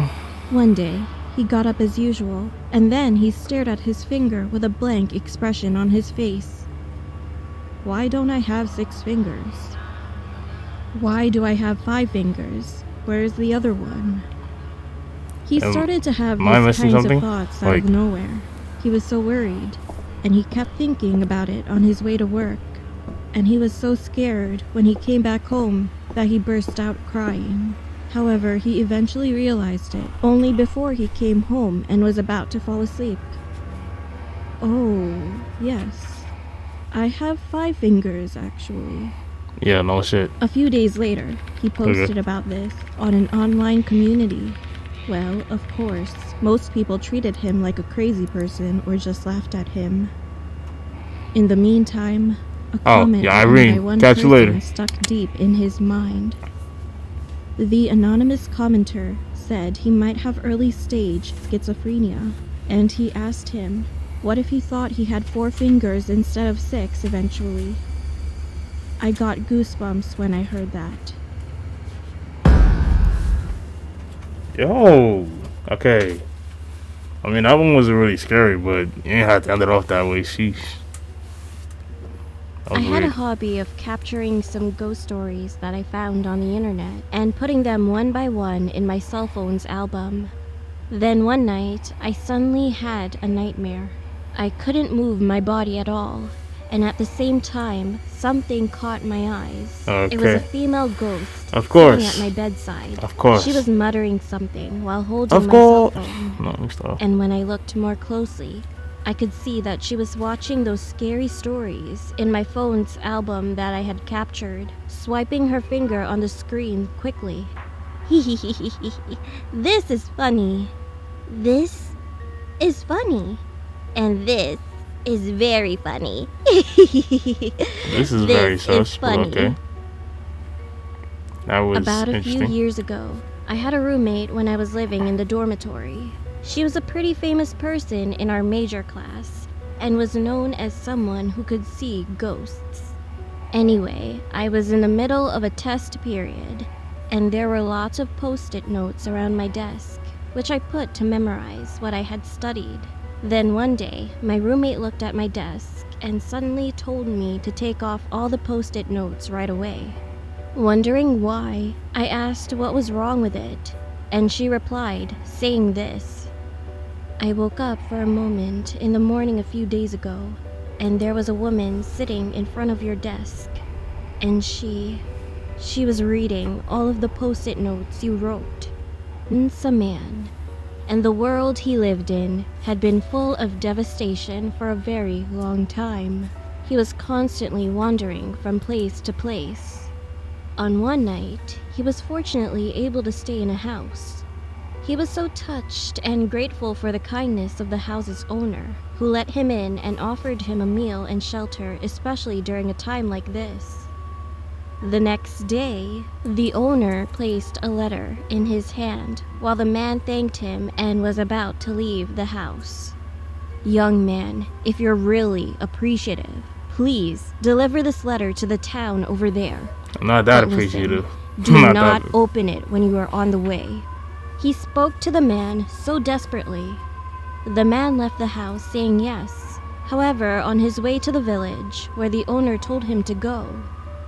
Speaker 2: One day, he got up as usual, and then he stared at his finger with a blank expression on his face. Why don't I have 6 fingers? Why do I have 5 fingers? Where's the other one? He started to have these kinds of thoughts out of nowhere. He was so worried. and he kept thinking about it on his way to work. And he was so scared when he came back home that he burst out crying. However, he eventually realized it only before he came home and was about to fall asleep. Oh, yes. I have 5 fingers, actually.
Speaker 1: Yeah, no shit.
Speaker 2: A few days later, he posted about this on an online community. Well, of course, most people treated him like a crazy person or just laughed at him. In the meantime, a comment by one person stuck deep in his mind. The anonymous commenter said he might have early-stage schizophrenia, and he asked him, what if he thought he had 4 fingers instead of 6 eventually? I got goosebumps when I heard that.
Speaker 1: Yo, okay. I mean, that one wasn't really scary, but you didn't have to end it off that way. Sheesh.
Speaker 2: I had a hobby of capturing some ghost stories that I found on the internet and putting them one by one in my cell phone's album. Then one night, I suddenly had a nightmare. I couldn't move my body at all, and at the same time, something caught my eyes.
Speaker 1: Okay.
Speaker 2: It was a female ghost
Speaker 1: sitting
Speaker 2: at my bedside.
Speaker 1: Of course.
Speaker 2: She was muttering something while holding my cell phone.
Speaker 1: No, stop.
Speaker 2: And when I looked more closely, I could see that she was watching those scary stories in my phone's album that I had captured, swiping her finger on the screen quickly. This is funny. This is funny. And this is very funny.
Speaker 1: This is very sus, but okay. That was
Speaker 2: about a few years ago, I had a roommate when I was living in the dormitory. She was a pretty famous person in our major class and was known as someone who could see ghosts. Anyway, I was in the middle of a test period, and there were lots of post-it notes around my desk, which I put to memorize what I had studied. Then one day, my roommate looked at my desk and suddenly told me to take off all the post-it notes right away. Wondering why, I asked what was wrong with it, and she replied, saying this: I woke up for a moment in the morning a few days ago, and there was a woman sitting in front of your desk, and she was reading all of the post-it notes you wrote. It's a man, and the world he lived in had been full of devastation for a very long time. He was constantly wandering from place to place. On one night, he was fortunately able to stay in a house. He was so touched and grateful for the kindness of the house's owner, who let him in and offered him a meal and shelter, especially during a time like this. The next day, the owner placed a letter in his hand while the man thanked him and was about to leave the house. Young man, if you're really appreciative, please deliver this letter to the town over there.
Speaker 1: I'm not that appreciative.
Speaker 2: Do not open it when you are on the way. He spoke to the man so desperately. The man left the house saying yes. However, on his way to the village, where the owner told him to go,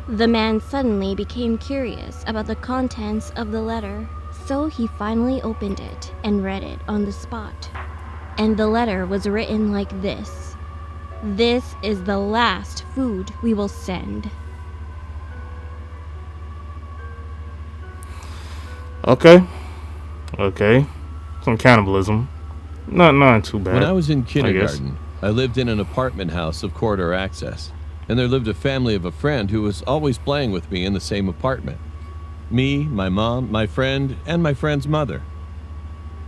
Speaker 2: the man suddenly became curious about the contents of the letter, so he finally opened it and read it on the spot. And the letter was written like this: This is the last food we will send.
Speaker 1: Okay. Some cannibalism. Not too bad.
Speaker 5: When I was in kindergarten, I lived in an apartment house of corridor access, and there lived a family of a friend who was always playing with me in the same apartment. Me, my mom, my friend, and my friend's mother.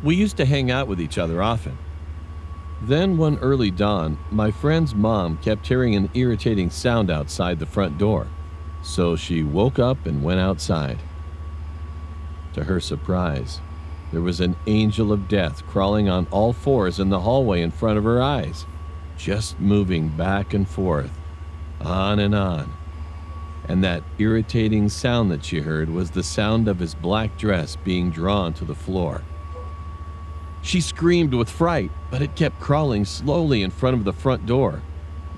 Speaker 5: We used to hang out with each other often. Then one early dawn, my friend's mom kept hearing an irritating sound outside the front door, so she woke up and went outside. To her surprise, there was an angel of death crawling on all fours in the hallway in front of her eyes, just moving back and forth, on and on. And that irritating sound that she heard was the sound of his black dress being drawn to the floor. She screamed with fright, but it kept crawling slowly in front of the front door,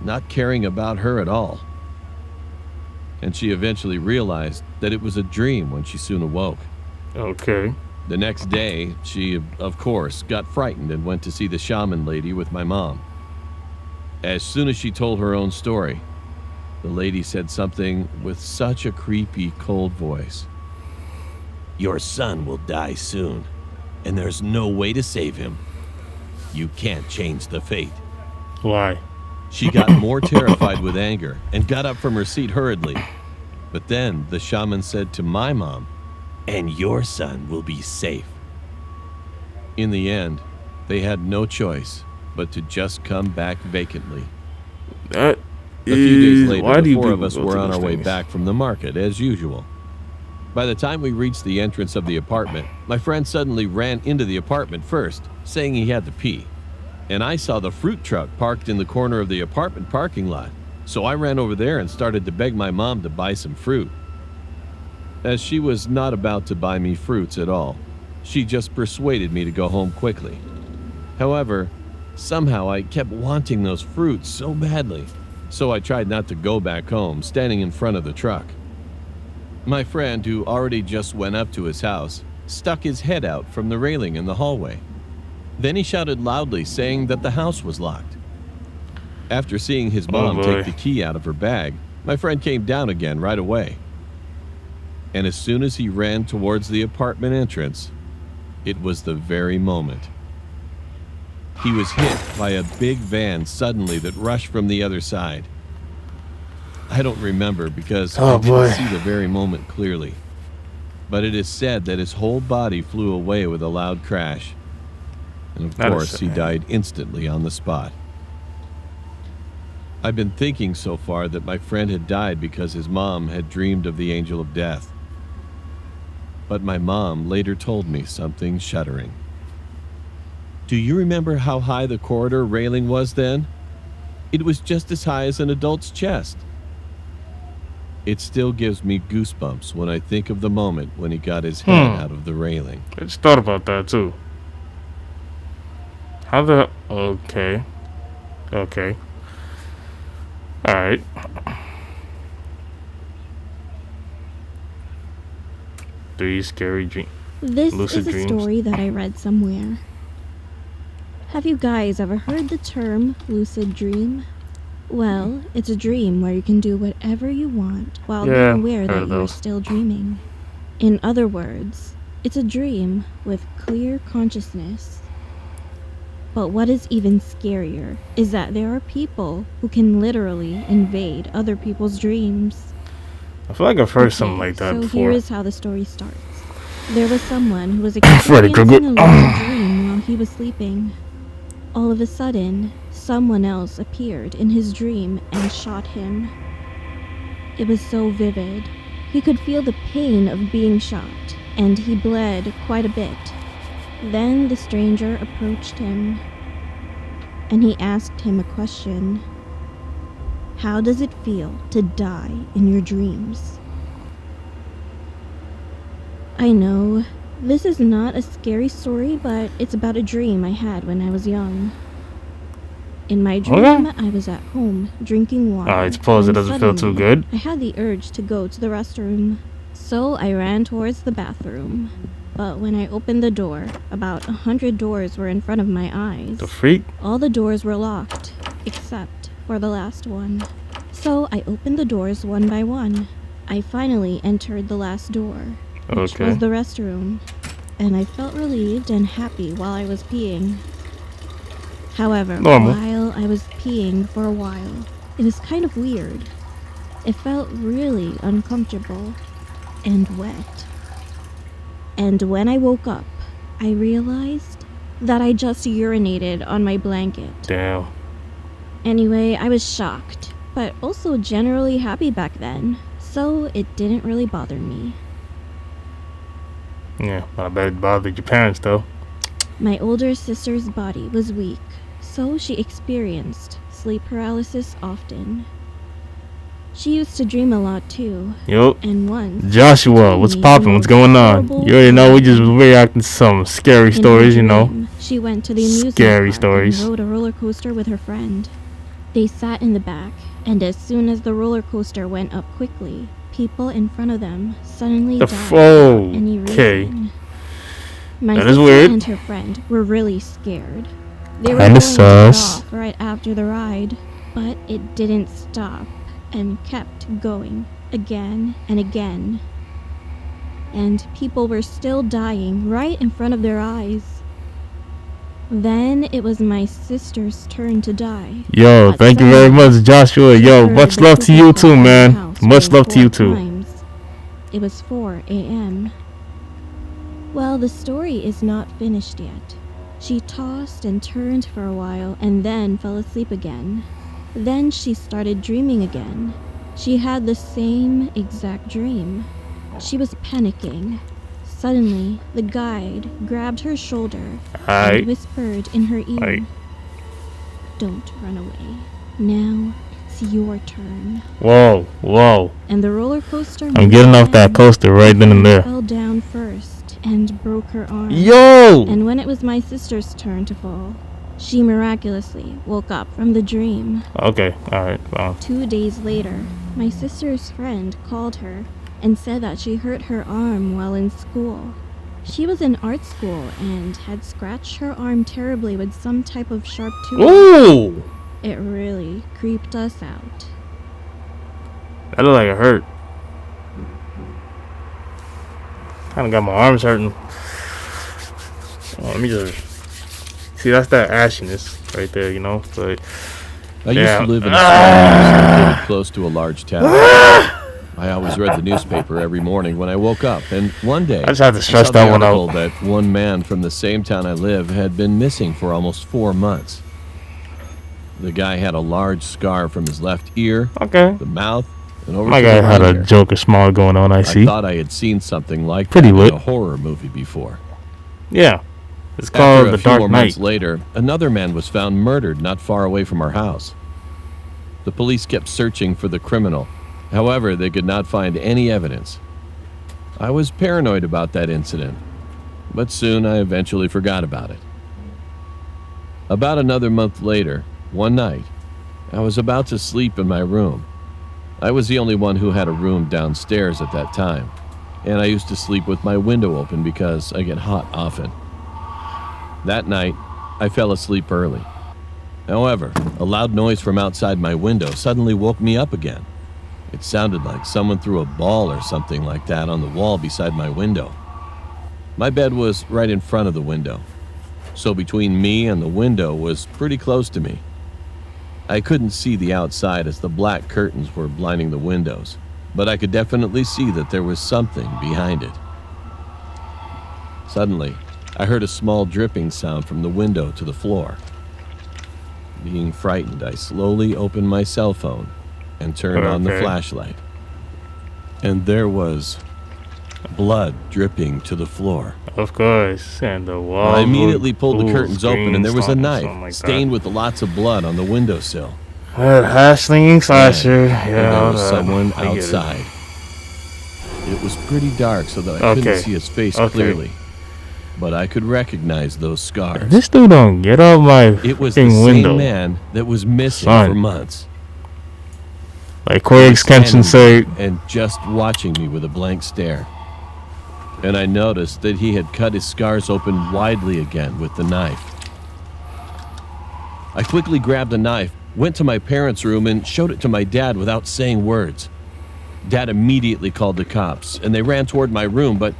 Speaker 5: not caring about her at all. And she eventually realized that it was a dream when she soon awoke.
Speaker 1: Okay.
Speaker 5: The next day, she, of course, got frightened and went to see the shaman lady with my mom. As soon as she told her own story, the lady said something with such a creepy, cold voice. Your son will die soon, and there's no way to save him. You can't change the fate.
Speaker 1: Why?
Speaker 5: She got more terrified with anger and got up from her seat hurriedly. But then the shaman said to my mom, and your son will be safe. In the end, they had no choice but to just come back vacantly.
Speaker 1: That
Speaker 5: A few days later,
Speaker 1: why do
Speaker 5: the
Speaker 1: you
Speaker 5: four of
Speaker 1: people
Speaker 5: us
Speaker 1: go
Speaker 5: were
Speaker 1: to
Speaker 5: on
Speaker 1: these
Speaker 5: our way
Speaker 1: things?
Speaker 5: back from the market, as usual. By the time we reached the entrance of the apartment, my friend suddenly ran into the apartment first, saying he had to pee. And I saw the fruit truck parked in the corner of the apartment parking lot, so I ran over there and started to beg my mom to buy some fruit. As she was not about to buy me fruits at all, she just persuaded me to go home quickly. However, somehow I kept wanting those fruits so badly, so I tried not to go back home, standing in front of the truck. My friend, who already just went up to his house, stuck his head out from the railing in the hallway. Then he shouted loudly, saying that the house was locked. After seeing his mom take the key out of her bag, my friend came down again right away. And as soon as he ran towards the apartment entrance, it was the very moment. He was hit by a big van suddenly that rushed from the other side. I don't remember because I didn't see the very moment clearly. But it is said that his whole body flew away with a loud crash. And of course, he died instantly on the spot. I've been thinking so far that my friend had died because his mom had dreamed of the angel of death. But my mom later told me something shuddering. Do you remember how high the corridor railing was then? It was just as high as an adult's chest. It still gives me goosebumps when I think of the moment when he got his head out of the railing.
Speaker 1: I just thought about that too. How the... Okay. Okay. Alright. Three scary dreams.
Speaker 2: This
Speaker 1: Lucid
Speaker 2: is a
Speaker 1: dreams.
Speaker 2: story that I read somewhere. Have you guys ever heard the term lucid dream? Well, it's a dream where you can do whatever you want while being aware that you're still dreaming. In other words, it's a dream with clear consciousness. But what is even scarier is that there are people who can literally invade other people's dreams.
Speaker 1: I feel like I've heard something like that
Speaker 2: so
Speaker 1: before.
Speaker 2: Here is how the story starts. There was someone who was experiencing a lucid dream while he was sleeping. All of a sudden, someone else appeared in his dream and shot him. It was so vivid. He could feel the pain of being shot, and he bled quite a bit. Then the stranger approached him, and he asked him a question. How does it feel to die in your dreams? I know, this is not a scary story, but it's about a dream I had when I was young. In my dream, I was at home, drinking water.
Speaker 1: I suppose it doesn't feel too good.
Speaker 2: I had the urge to go to the restroom, so I ran towards the bathroom. But when I opened the door, about 100 doors were in front of my eyes.
Speaker 1: The freak?
Speaker 2: All the doors were locked, except for the last one. So I opened the doors one by one. I finally entered the last door, which was the restroom, and I felt relieved and happy while I was peeing. However, while I was peeing for a while, it was kind of weird. It felt really uncomfortable and wet. And when I woke up, I realized that I just urinated on my blanket.
Speaker 1: Damn.
Speaker 2: Anyway, I was shocked, but also generally happy back then, so it didn't really bother me.
Speaker 1: Yeah, I bet it bothered your parents though.
Speaker 2: My older sister's body was weak, so she experienced sleep paralysis often. She used to dream a lot too.
Speaker 1: Yup.
Speaker 2: And once,
Speaker 1: Joshua, what's poppin'? What's going on? You already know we just reacting to some scary stories, you know.
Speaker 2: She went to the amusement park and rode a roller coaster with her friend. They sat in the back, and as soon as the roller coaster went up quickly, people in front of them suddenly died without any reason. My sister and her friend were really scared. They were going to get off right after the ride, but it didn't stop and kept going again and again. And people were still dying right in front of their eyes. Then it was my sister's turn to die.
Speaker 1: Yo,
Speaker 2: But
Speaker 1: thank you very much, Joshua. Yo,
Speaker 2: heard
Speaker 1: much
Speaker 2: the
Speaker 1: love to you
Speaker 2: cuckoo
Speaker 1: too,
Speaker 2: clock in the
Speaker 1: man.
Speaker 2: house
Speaker 1: Much
Speaker 2: ring
Speaker 1: love to you
Speaker 2: 4
Speaker 1: too.
Speaker 2: times. It was 4 a.m. Well, the story is not finished yet. She tossed and turned for a while and then fell asleep again. Then she started dreaming again. She had the same exact dream. She was panicking. Suddenly, the guide grabbed her shoulder and whispered in her ear, "Don't run away. Now it's your turn."
Speaker 1: Whoa, whoa.
Speaker 2: And the roller coaster.
Speaker 1: I'm getting off that coaster right then and there.
Speaker 2: Fell down first and broke her arm.
Speaker 1: Yo!
Speaker 2: And when it was my sister's turn to fall, she miraculously woke up from the dream.
Speaker 1: Okay, alright, well.
Speaker 2: 2 days later, my sister's friend called her and said that she hurt her arm while in school. She was in art school and had scratched her arm terribly with some type of sharp tool.
Speaker 1: Ooh!
Speaker 2: It really creeped us out.
Speaker 1: That looked like it hurt. Kinda got my arms hurting. Let me just... See, that's that ashiness right there, you know? But...
Speaker 5: I used to live in a small house close to a large town. I always read the newspaper every morning when I woke up, and one day
Speaker 1: I just had to stress
Speaker 5: I saw
Speaker 1: that
Speaker 5: the
Speaker 1: one
Speaker 5: article
Speaker 1: out.
Speaker 5: that one man from the same town I live had been missing for almost 4 months. The guy had a large scar from his left ear, the mouth, and over
Speaker 1: My
Speaker 5: to
Speaker 1: guy
Speaker 5: the
Speaker 1: had
Speaker 5: right
Speaker 1: a
Speaker 5: ear.
Speaker 1: Joker smile going on, I see.
Speaker 5: I thought I had seen something like
Speaker 1: Pretty
Speaker 5: that
Speaker 1: lit.
Speaker 5: in a horror movie before.
Speaker 1: Yeah. It's
Speaker 5: After
Speaker 1: called
Speaker 5: a
Speaker 1: The
Speaker 5: few
Speaker 1: Dark
Speaker 5: more
Speaker 1: Knight.
Speaker 5: months later, another man was found murdered not far away from our house. The police kept searching for the criminal. However, they could not find any evidence. I was paranoid about that incident, but soon I eventually forgot about it. About another month later, one night, I was about to sleep in my room. I was the only one who had a room downstairs at that time, and I used to sleep with my window open because I get hot often. That night, I fell asleep early. However, a loud noise from outside my window suddenly woke me up again. It sounded like someone threw a ball or something like that on the wall beside my window. My bed was right in front of the window, so between me and the window was pretty close to me. I couldn't see the outside as the black curtains were blinding the windows, but I could definitely see that there was something behind it. Suddenly, I heard a small dripping sound from the window to the floor. Being frightened, I slowly opened my cell phone and turned on the flashlight. And there was blood dripping to the floor.
Speaker 1: Of course, and the wall.
Speaker 5: I immediately pulled the curtains open, and there was a knife stained with lots of blood on the windowsill.
Speaker 1: Slinging slasher.
Speaker 5: And
Speaker 1: Yeah,
Speaker 5: there was
Speaker 1: hold on.
Speaker 5: someone
Speaker 1: I get it.
Speaker 5: outside. It was pretty dark, so that I couldn't see his face clearly, but I could recognize those scars.
Speaker 1: This dude don't get out my
Speaker 5: It was the
Speaker 1: freaking
Speaker 5: same
Speaker 1: window.
Speaker 5: man that was missing
Speaker 1: Son.
Speaker 5: for months.
Speaker 1: Like Corey Extension say,
Speaker 5: And just watching me with a blank stare. And I noticed that he had cut his scars open widely again with the knife. I quickly grabbed the knife, went to my parents' room, and showed it to my dad without saying words. Dad immediately called the cops, and they ran toward my room, but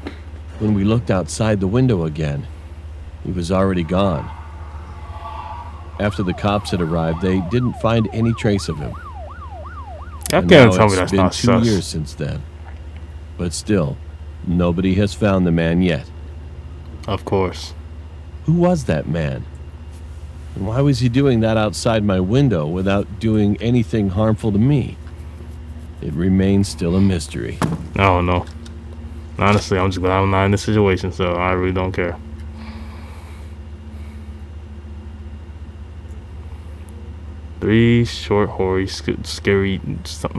Speaker 5: when we looked outside the window again, he was already gone. After the cops had arrived, they didn't find any trace of him.
Speaker 1: Y'all
Speaker 5: And
Speaker 1: can't
Speaker 5: now
Speaker 1: tell me
Speaker 5: it's
Speaker 1: that's
Speaker 5: been
Speaker 1: not
Speaker 5: 2
Speaker 1: sus.
Speaker 5: years since then. But still, nobody has found the man yet.
Speaker 1: Of course.
Speaker 5: Who was that man? And why was he doing that outside my window without doing anything harmful to me? It remains still a mystery.
Speaker 1: I don't know. Honestly, I'm just glad I'm not in this situation, so I really don't care. Three short, horror, scary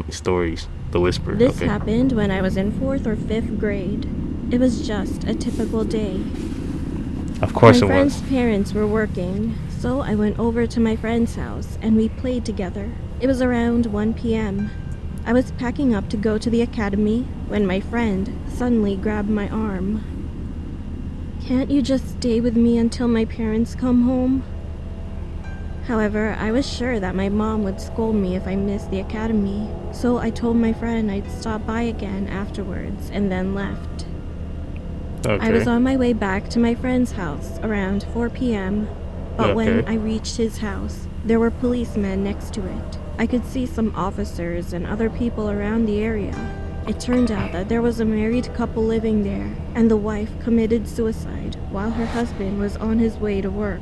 Speaker 1: stories. The Whisper.
Speaker 2: This happened when I was in 4th or 5th grade. It was just a typical day.
Speaker 1: Of course it
Speaker 2: My
Speaker 1: was.
Speaker 2: friend's parents were working, so I went over to my friend's house and we played together. It was around 1 p.m. I was packing up to go to the academy when my friend suddenly grabbed my arm. "Can't you just stay with me until my parents come home?" However, I was sure that my mom would scold me if I missed the academy, so I told my friend I'd stop by again afterwards and then left.
Speaker 1: Okay.
Speaker 2: I was on my way back to my friend's house around 4 p.m., but when I reached his house, there were policemen next to it. I could see some officers and other people around the area. It turned out that there was a married couple living there, and the wife committed suicide while her husband was on his way to work.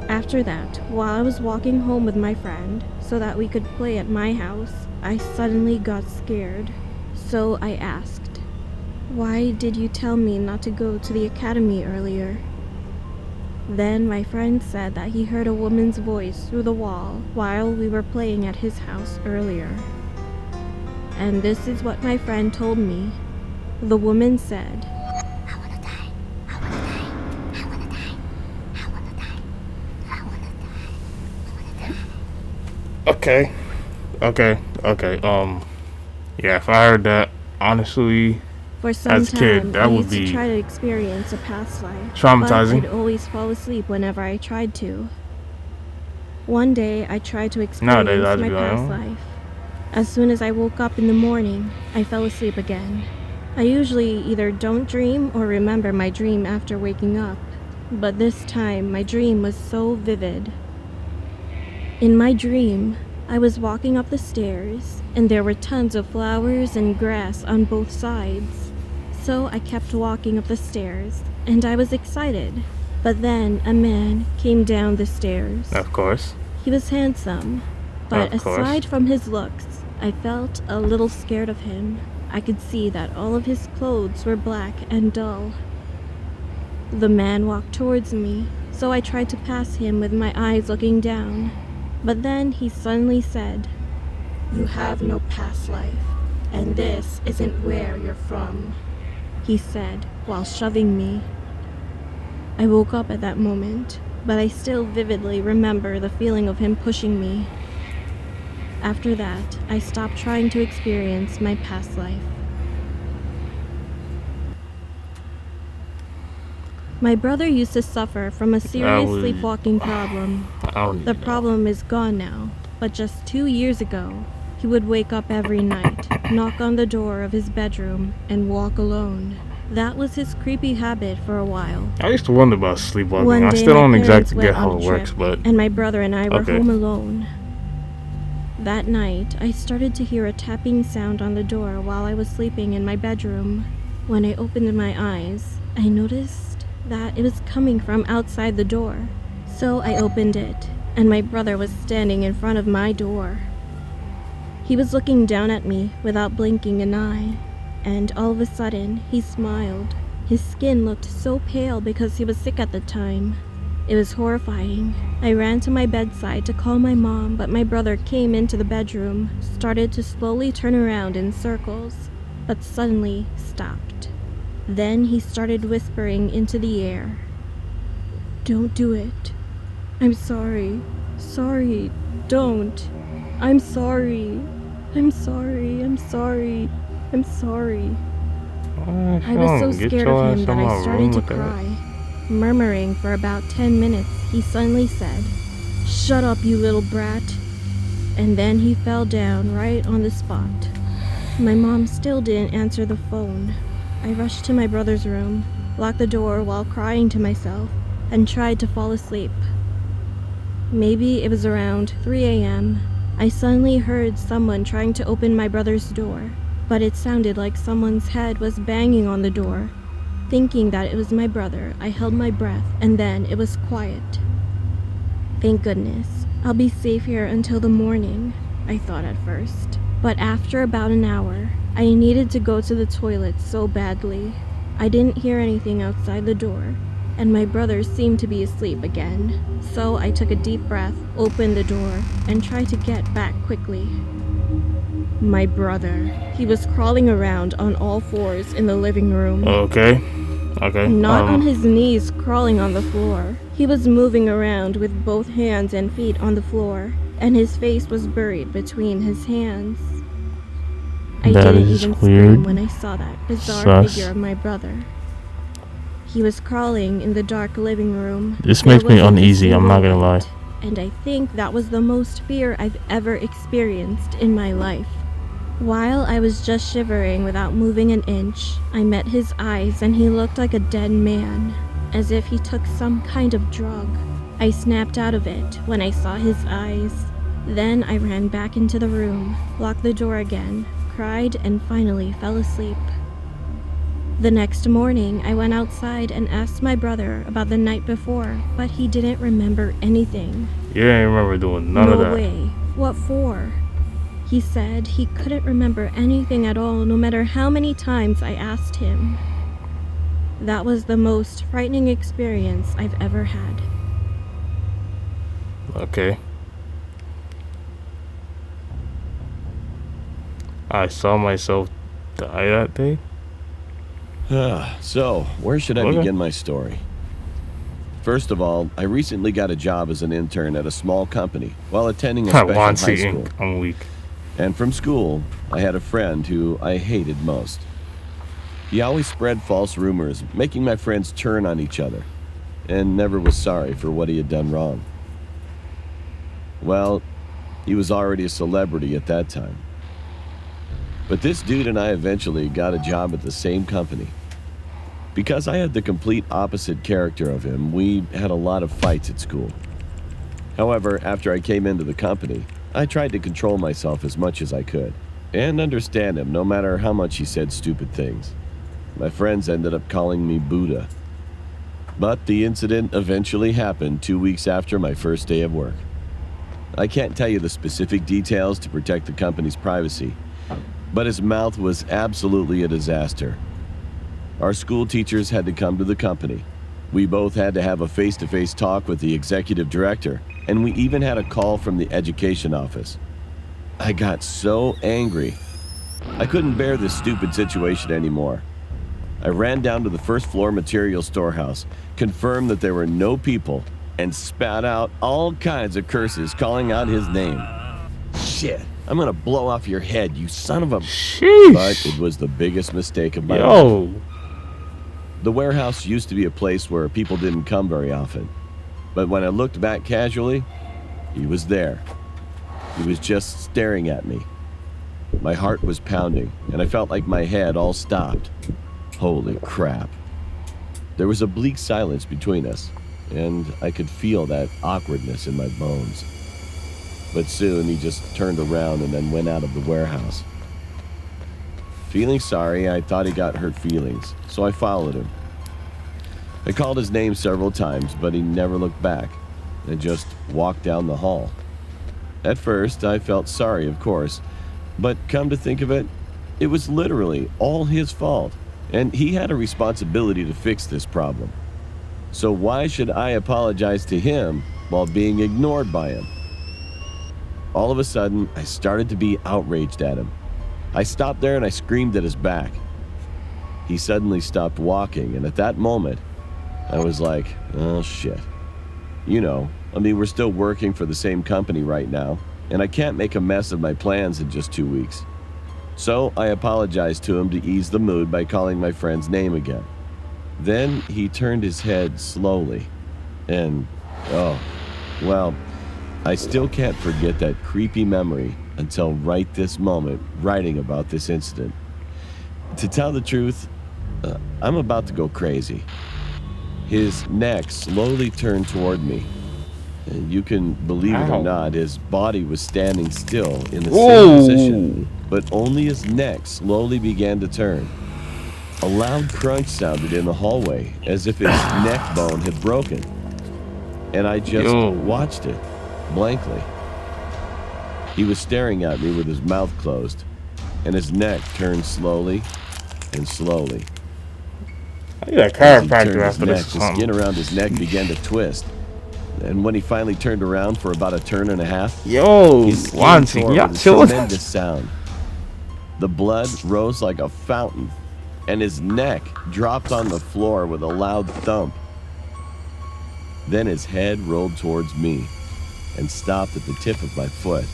Speaker 2: After that, while I was walking home with my friend so that we could play at my house, I suddenly got scared. So I asked, "Why did you tell me not to go to the academy earlier?" Then my friend said that he heard a woman's voice through the wall while we were playing at his house earlier. And this is what my friend told me. The woman said, "I wanna die, I wanna die, I wanna die, I wanna die, I wanna die, I wanna die."
Speaker 1: Okay. Yeah, if I heard that, honestly,
Speaker 2: for some
Speaker 1: as a kid,
Speaker 2: time,
Speaker 1: that
Speaker 2: I
Speaker 1: would
Speaker 2: used
Speaker 1: be
Speaker 2: to try to experience a past life,
Speaker 1: traumatizing.
Speaker 2: but I'd always fall asleep whenever I tried to. One day, I tried to experience my past life. As soon as I woke up in the morning, I fell asleep again. I usually either don't dream or remember my dream after waking up, but this time my dream was so vivid. In my dream, I was walking up the stairs, and there were tons of flowers and grass on both sides. So I kept walking up the stairs, and I was excited. But then a man came down the stairs.
Speaker 1: Of course.
Speaker 2: He was handsome, but aside from his looks, I felt a little scared of him. I could see that all of his clothes were black and dull. The man walked towards me, so I tried to pass him with my eyes looking down. But then he suddenly said, "You have no past life, and this isn't where you're from," he said while shoving me. I woke up at that moment, but I still vividly remember the feeling of him pushing me. After that, I stopped trying to experience my past life. My brother used to suffer from a serious sleepwalking problem. The problem is gone now, but just 2 years ago, he would wake up every night, knock on the door of his bedroom, and walk alone. That was his creepy habit for a while.
Speaker 1: I used to wonder about sleepwalking.
Speaker 2: One day,
Speaker 1: I still don't
Speaker 2: my
Speaker 1: exactly
Speaker 2: parents
Speaker 1: get how
Speaker 2: went
Speaker 1: it
Speaker 2: on a
Speaker 1: works,
Speaker 2: trip,
Speaker 1: but
Speaker 2: and my brother and I were home alone. That night, I started to hear a tapping sound on the door while I was sleeping in my bedroom. When I opened my eyes, I noticed that it was coming from outside the door. So I opened it, and my brother was standing in front of my door. He was looking down at me without blinking an eye, and all of a sudden, he smiled. His skin looked so pale because he was sick at the time. It was horrifying. I ran to my bedside to call my mom, but my brother came into the bedroom, started to slowly turn around in circles, but suddenly stopped. Then he started whispering into the air. "Don't do it. I'm sorry. Sorry. Don't. I'm sorry. I'm sorry. I'm sorry. I'm sorry." I was so scared of him that I started to cry. Murmuring for about 10 minutes, he suddenly said, "Shut up, you little brat." And then he fell down right on the spot. My mom still didn't answer the phone. I rushed to my brother's room, locked the door while crying to myself, and tried to fall asleep. Maybe it was around 3 a.m. I suddenly heard someone trying to open my brother's door, but it sounded like someone's head was banging on the door. Thinking that it was my brother, I held my breath, and then it was quiet. Thank goodness, I'll be safe here until the morning, I thought at first. But after about an hour, I needed to go to the toilet so badly. I didn't hear anything outside the door, and my brother seemed to be asleep again. So I took a deep breath, opened the door, and tried to get back quickly. My brother. He was crawling around on all fours in the living room.
Speaker 1: Okay.
Speaker 2: Not on his knees crawling on the floor. He was moving around with both hands and feet on the floor, and his face was buried between his hands. I didn't even scream when I saw that bizarre figure of my brother. He was crawling in the dark living room.
Speaker 1: This makes me uneasy, I'm not gonna lie.
Speaker 2: and I think that was the most fear I've ever experienced in my life. While I was just shivering without moving an inch, I met his eyes and he looked like a dead man, as if he took some kind of drug. I snapped out of it when I saw his eyes. Then I ran back into the room, locked the door again, cried, and finally fell asleep. The next morning, I went outside and asked my brother about the night before, but he didn't remember anything.
Speaker 1: You ain't remember doing none of that.
Speaker 2: No way. What for? He said he couldn't remember anything at all, no matter how many times I asked him. That was the most frightening experience I've ever had.
Speaker 1: Okay. I saw myself die that day.
Speaker 5: So, where should I begin my story? First of all, I recently got a job as an intern at a small company while attending a special high
Speaker 1: Wansee
Speaker 5: school.
Speaker 1: Inc. I'm weak.
Speaker 5: And from school, I had a friend who I hated most. He always spread false rumors, making my friends turn on each other, and never was sorry for what he had done wrong. Well, he was already a celebrity at that time. But this dude and I eventually got a job at the same company. Because I had the complete opposite character of him, we had a lot of fights at school. However, after I came into the company, I tried to control myself as much as I could, and understand him no matter how much he said stupid things. My friends ended up calling me Buddha. But the incident eventually happened 2 weeks after my first day of work. I can't tell you the specific details to protect the company's privacy, but his mouth was absolutely a disaster. Our school teachers had to come to the company. We both had to have a face-to-face talk with the executive director, and we even had a call from the education office. I got so angry. I couldn't bear this stupid situation anymore. I ran down to the first floor material storehouse, confirmed that there were no people, and spat out all kinds of curses calling out his name. Shit, I'm gonna blow off your head, you son of a...
Speaker 1: Sheesh.
Speaker 5: But it was the biggest mistake of my life.
Speaker 1: Yo.
Speaker 5: The warehouse used to be a place where people didn't come very often. But when I looked back casually, he was there. He was just staring at me. My heart was pounding, and I felt like my head all stopped. Holy crap. There was a bleak silence between us, and I could feel that awkwardness in my bones. But soon he just turned around and then went out of the warehouse. Feeling sorry, I thought he got hurt feelings, so I followed him. I called his name several times, but he never looked back and just walked down the hall. At first, I felt sorry, of course, but come to think of it, it was literally all his fault, and he had a responsibility to fix this problem. So why should I apologize to him while being ignored by him? All of a sudden, I started to be outraged at him. I stopped there and I screamed at his back. He suddenly stopped walking, and at that moment, I was like, oh shit. You know, I mean, we're still working for the same company right now, and I can't make a mess of my plans in just 2 weeks. So I apologized to him to ease the mood by calling my friend's name again. Then he turned his head slowly, and, oh, well, I still can't forget that creepy memory until right this moment, writing about this incident. To tell the truth, I'm about to go crazy. His neck slowly turned toward me. And you can believe it or not, his body was standing still in the same position, but only his neck slowly began to turn. A loud crunch sounded in the hallway, as if his neck bone had broken. And I just watched it, blankly. He was staring at me with his mouth closed, and his neck turned slowly and slowly.
Speaker 1: I need a chiropractor after this.
Speaker 5: The skin around his neck began to twist. And when he finally turned around for about a turn and a half, his skin tore with a tremendous sound. The blood rose like a fountain, and his neck dropped on the floor with a loud thump. Then his head rolled towards me and stopped at the tip of my foot.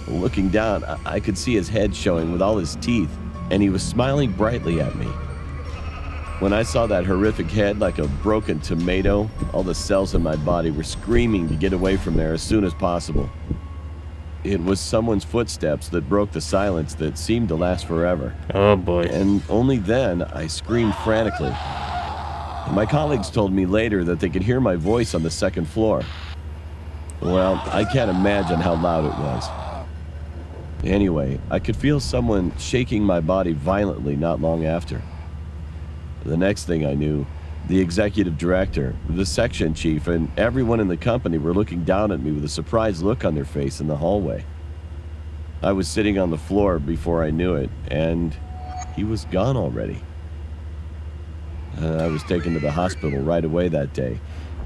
Speaker 5: Looking down, I could see his head showing with all his teeth, and he was smiling brightly at me. When I saw that horrific head like a broken tomato, all the cells in my body were screaming to get away from there as soon as possible. It was someone's footsteps that broke the silence that seemed to last forever.
Speaker 1: Oh boy.
Speaker 5: And only then I screamed frantically. My colleagues told me later that they could hear my voice on the second floor. Well, I can't imagine how loud it was. Anyway, I could feel someone shaking my body violently not long after. The next thing I knew, the executive director, the section chief, and everyone in the company were looking down at me with a surprised look on their face in the hallway. I was sitting on the floor before I knew it, and he was gone already. I was taken to the hospital right away that day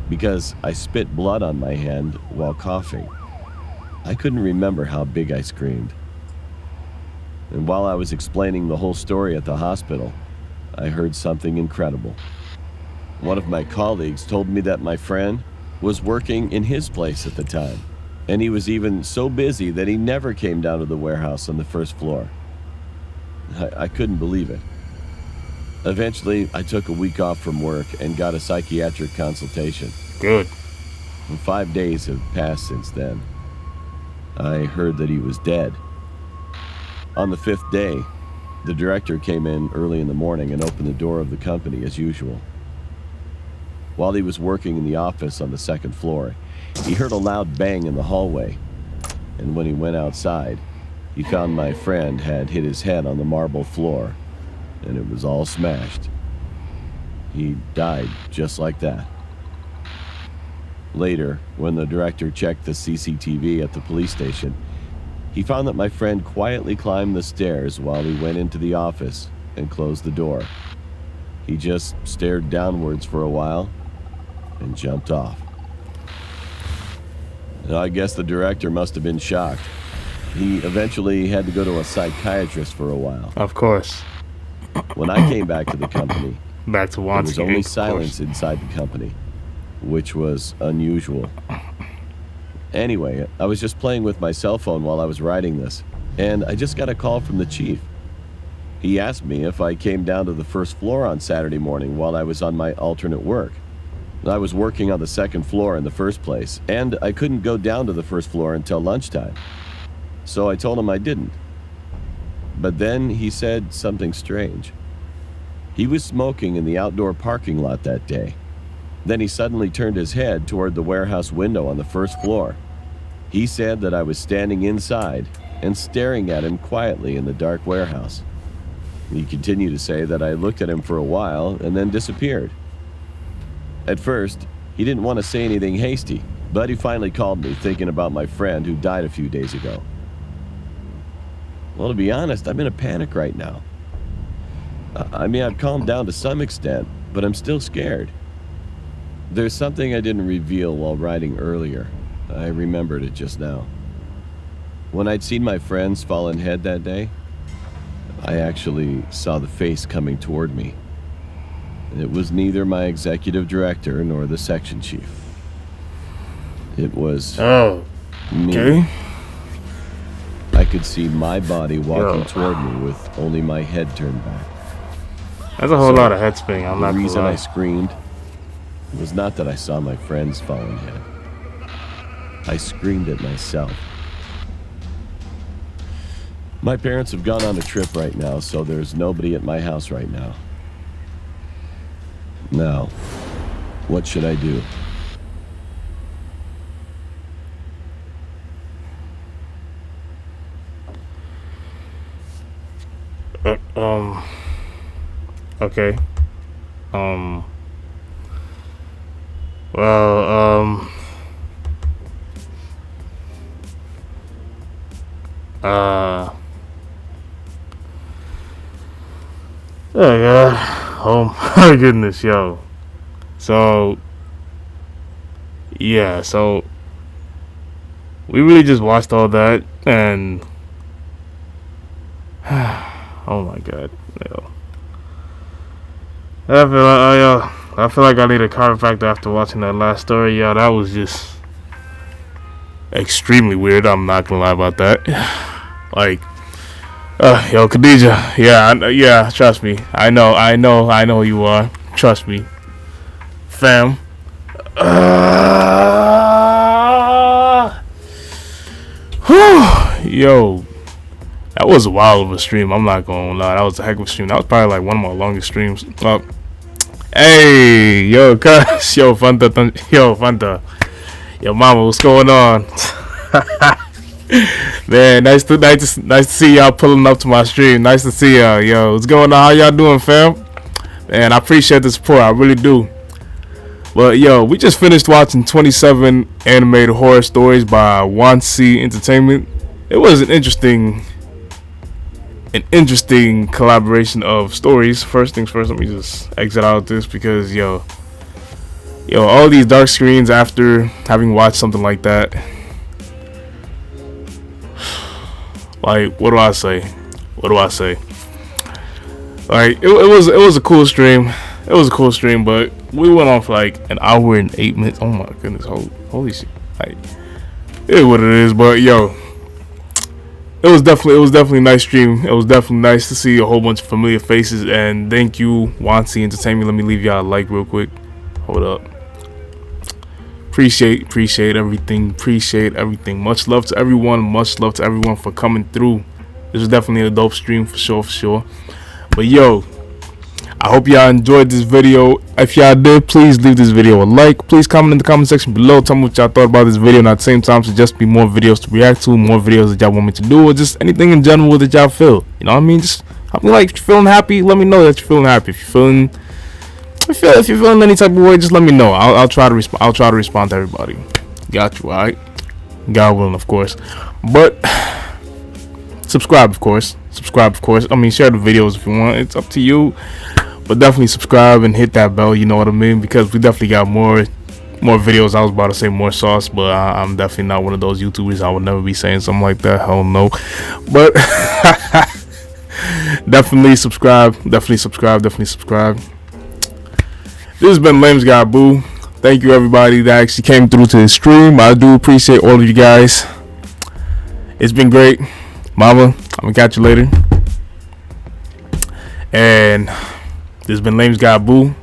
Speaker 5: because I spit blood on my hand while coughing. I couldn't remember how big I screamed. And while I was explaining the whole story at the hospital, I heard something incredible. One of my colleagues told me that my friend was working in his place at the time, and he was even so busy that he never came down to the warehouse on the first floor. I couldn't believe it. Eventually, I took a week off from work and got a psychiatric consultation.
Speaker 1: Good.
Speaker 5: 5 days have passed since then. I heard that he was dead. On the 5th day, the director came in early in the morning and opened the door of the company as usual. While he was working in the office on the second floor, he heard a loud bang in the hallway, and when he went outside, he found my friend had hit his head on the marble floor, and it was all smashed. He died just like that. Later, when the director checked the CCTV at the police station, he found that my friend quietly climbed the stairs while he went into the office and closed the door. He just stared downwards for a while and jumped off. And I guess the director must have been shocked. He eventually had to go to a psychiatrist for a while.
Speaker 1: Of course.
Speaker 5: When I came back to the company,
Speaker 1: back to Wansee,
Speaker 5: there was only silence inside the company, which was unusual. Anyway, I was just playing with my cell phone while I was writing this, and I just got a call from the chief. He asked me if I came down to the first floor on Saturday morning while I was on my alternate work. I was working on the second floor in the first place, and I couldn't go down to the first floor until lunchtime. So I told him I didn't. But then he said something strange. He was smoking in the outdoor parking lot that day. Then he suddenly turned his head toward the warehouse window on the first floor. He said that I was standing inside and staring at him quietly in the dark warehouse. He continued to say that I looked at him for a while and then disappeared. At first, he didn't want to say anything hasty, but he finally called me thinking about my friend who died a few days ago. Well, to be honest, I'm in a panic right now. I mean, I've calmed down to some extent, but I'm still scared. There's something I didn't reveal while writing earlier. I remembered it just now. When I'd seen my friend's fallen head that day, I actually saw the face coming toward me. It was neither my executive director nor the section chief. It was me.
Speaker 1: Okay.
Speaker 5: I could see my body walking toward me with only my head turned back.
Speaker 1: That's a whole lot of head spinning. I'm not
Speaker 5: The
Speaker 1: gonna
Speaker 5: reason
Speaker 1: lie.
Speaker 5: I screamed was not that I saw my friend's fallen head. I screamed at myself. My parents have gone on a trip right now, so there's nobody at my house right now. Now, what should I do?
Speaker 1: Okay. Oh god. Oh my goodness, yo. So yeah, so we really just watched all that and oh my god, yo. I feel like I need a chiropractor after watching that last story, yo. That was just extremely weird. I'm not gonna lie about that. Like, Yo, Khadija. Yeah, trust me. I know who you are. Trust me. Fam. Yo, that was a wild of a stream. I'm not gonna lie. That was a heck of a stream. That was probably like one of my longest streams. Hey, yo, cuz, yo, Fanta. Yo, mama, what's going on? Man, nice to see y'all pulling up to my stream. Nice to see y'all. Yo, what's going on? How y'all doing, fam? Man, I appreciate the support. I really do. But yo, we just finished watching 27 animated horror stories by Wansee Entertainment. It was an interesting collaboration of stories. First things first, let me just exit out of this because yo, all these dark screens after having watched something like that. Like, what do I say? Like, it was a cool stream. It was a cool stream, but we went on for like an hour and 8 minutes. Oh my goodness, holy shit! Like, it is what it is. But yo, it was definitely a nice stream. It was definitely nice to see a whole bunch of familiar faces. And thank you, Wansee Entertainment. Let me leave y'all a like real quick. Hold up. Appreciate everything. Much love to everyone for coming through. This was definitely a dope stream for sure. But yo, I hope y'all enjoyed this video. If y'all did, please leave this video a like. Please comment in the comment section below. Tell me what y'all thought about this video, and at the same time suggest me more videos to react to, more videos that y'all want me to do, or just anything in general that y'all feel. You know what I mean? Just help me. Like, if you're feeling happy, let me know that you're feeling happy. If you're feeling any type of way, just let me know. I'll try to respond to everybody. Got you, alright? God willing, of course. But subscribe, of course. I mean, share the videos if you want. It's up to you. But definitely subscribe and hit that bell, you know what I mean? Because we definitely got more videos. I was about to say more sauce, but I'm definitely not one of those YouTubers. I would never be saying something like that. Hell no. But definitely subscribe. This has been Lames Guy Boo. Thank you everybody that actually came through to the stream. I do appreciate all of you guys. It's been great. Mama, I'm gonna catch you later. And this has been Lames Guy Boo.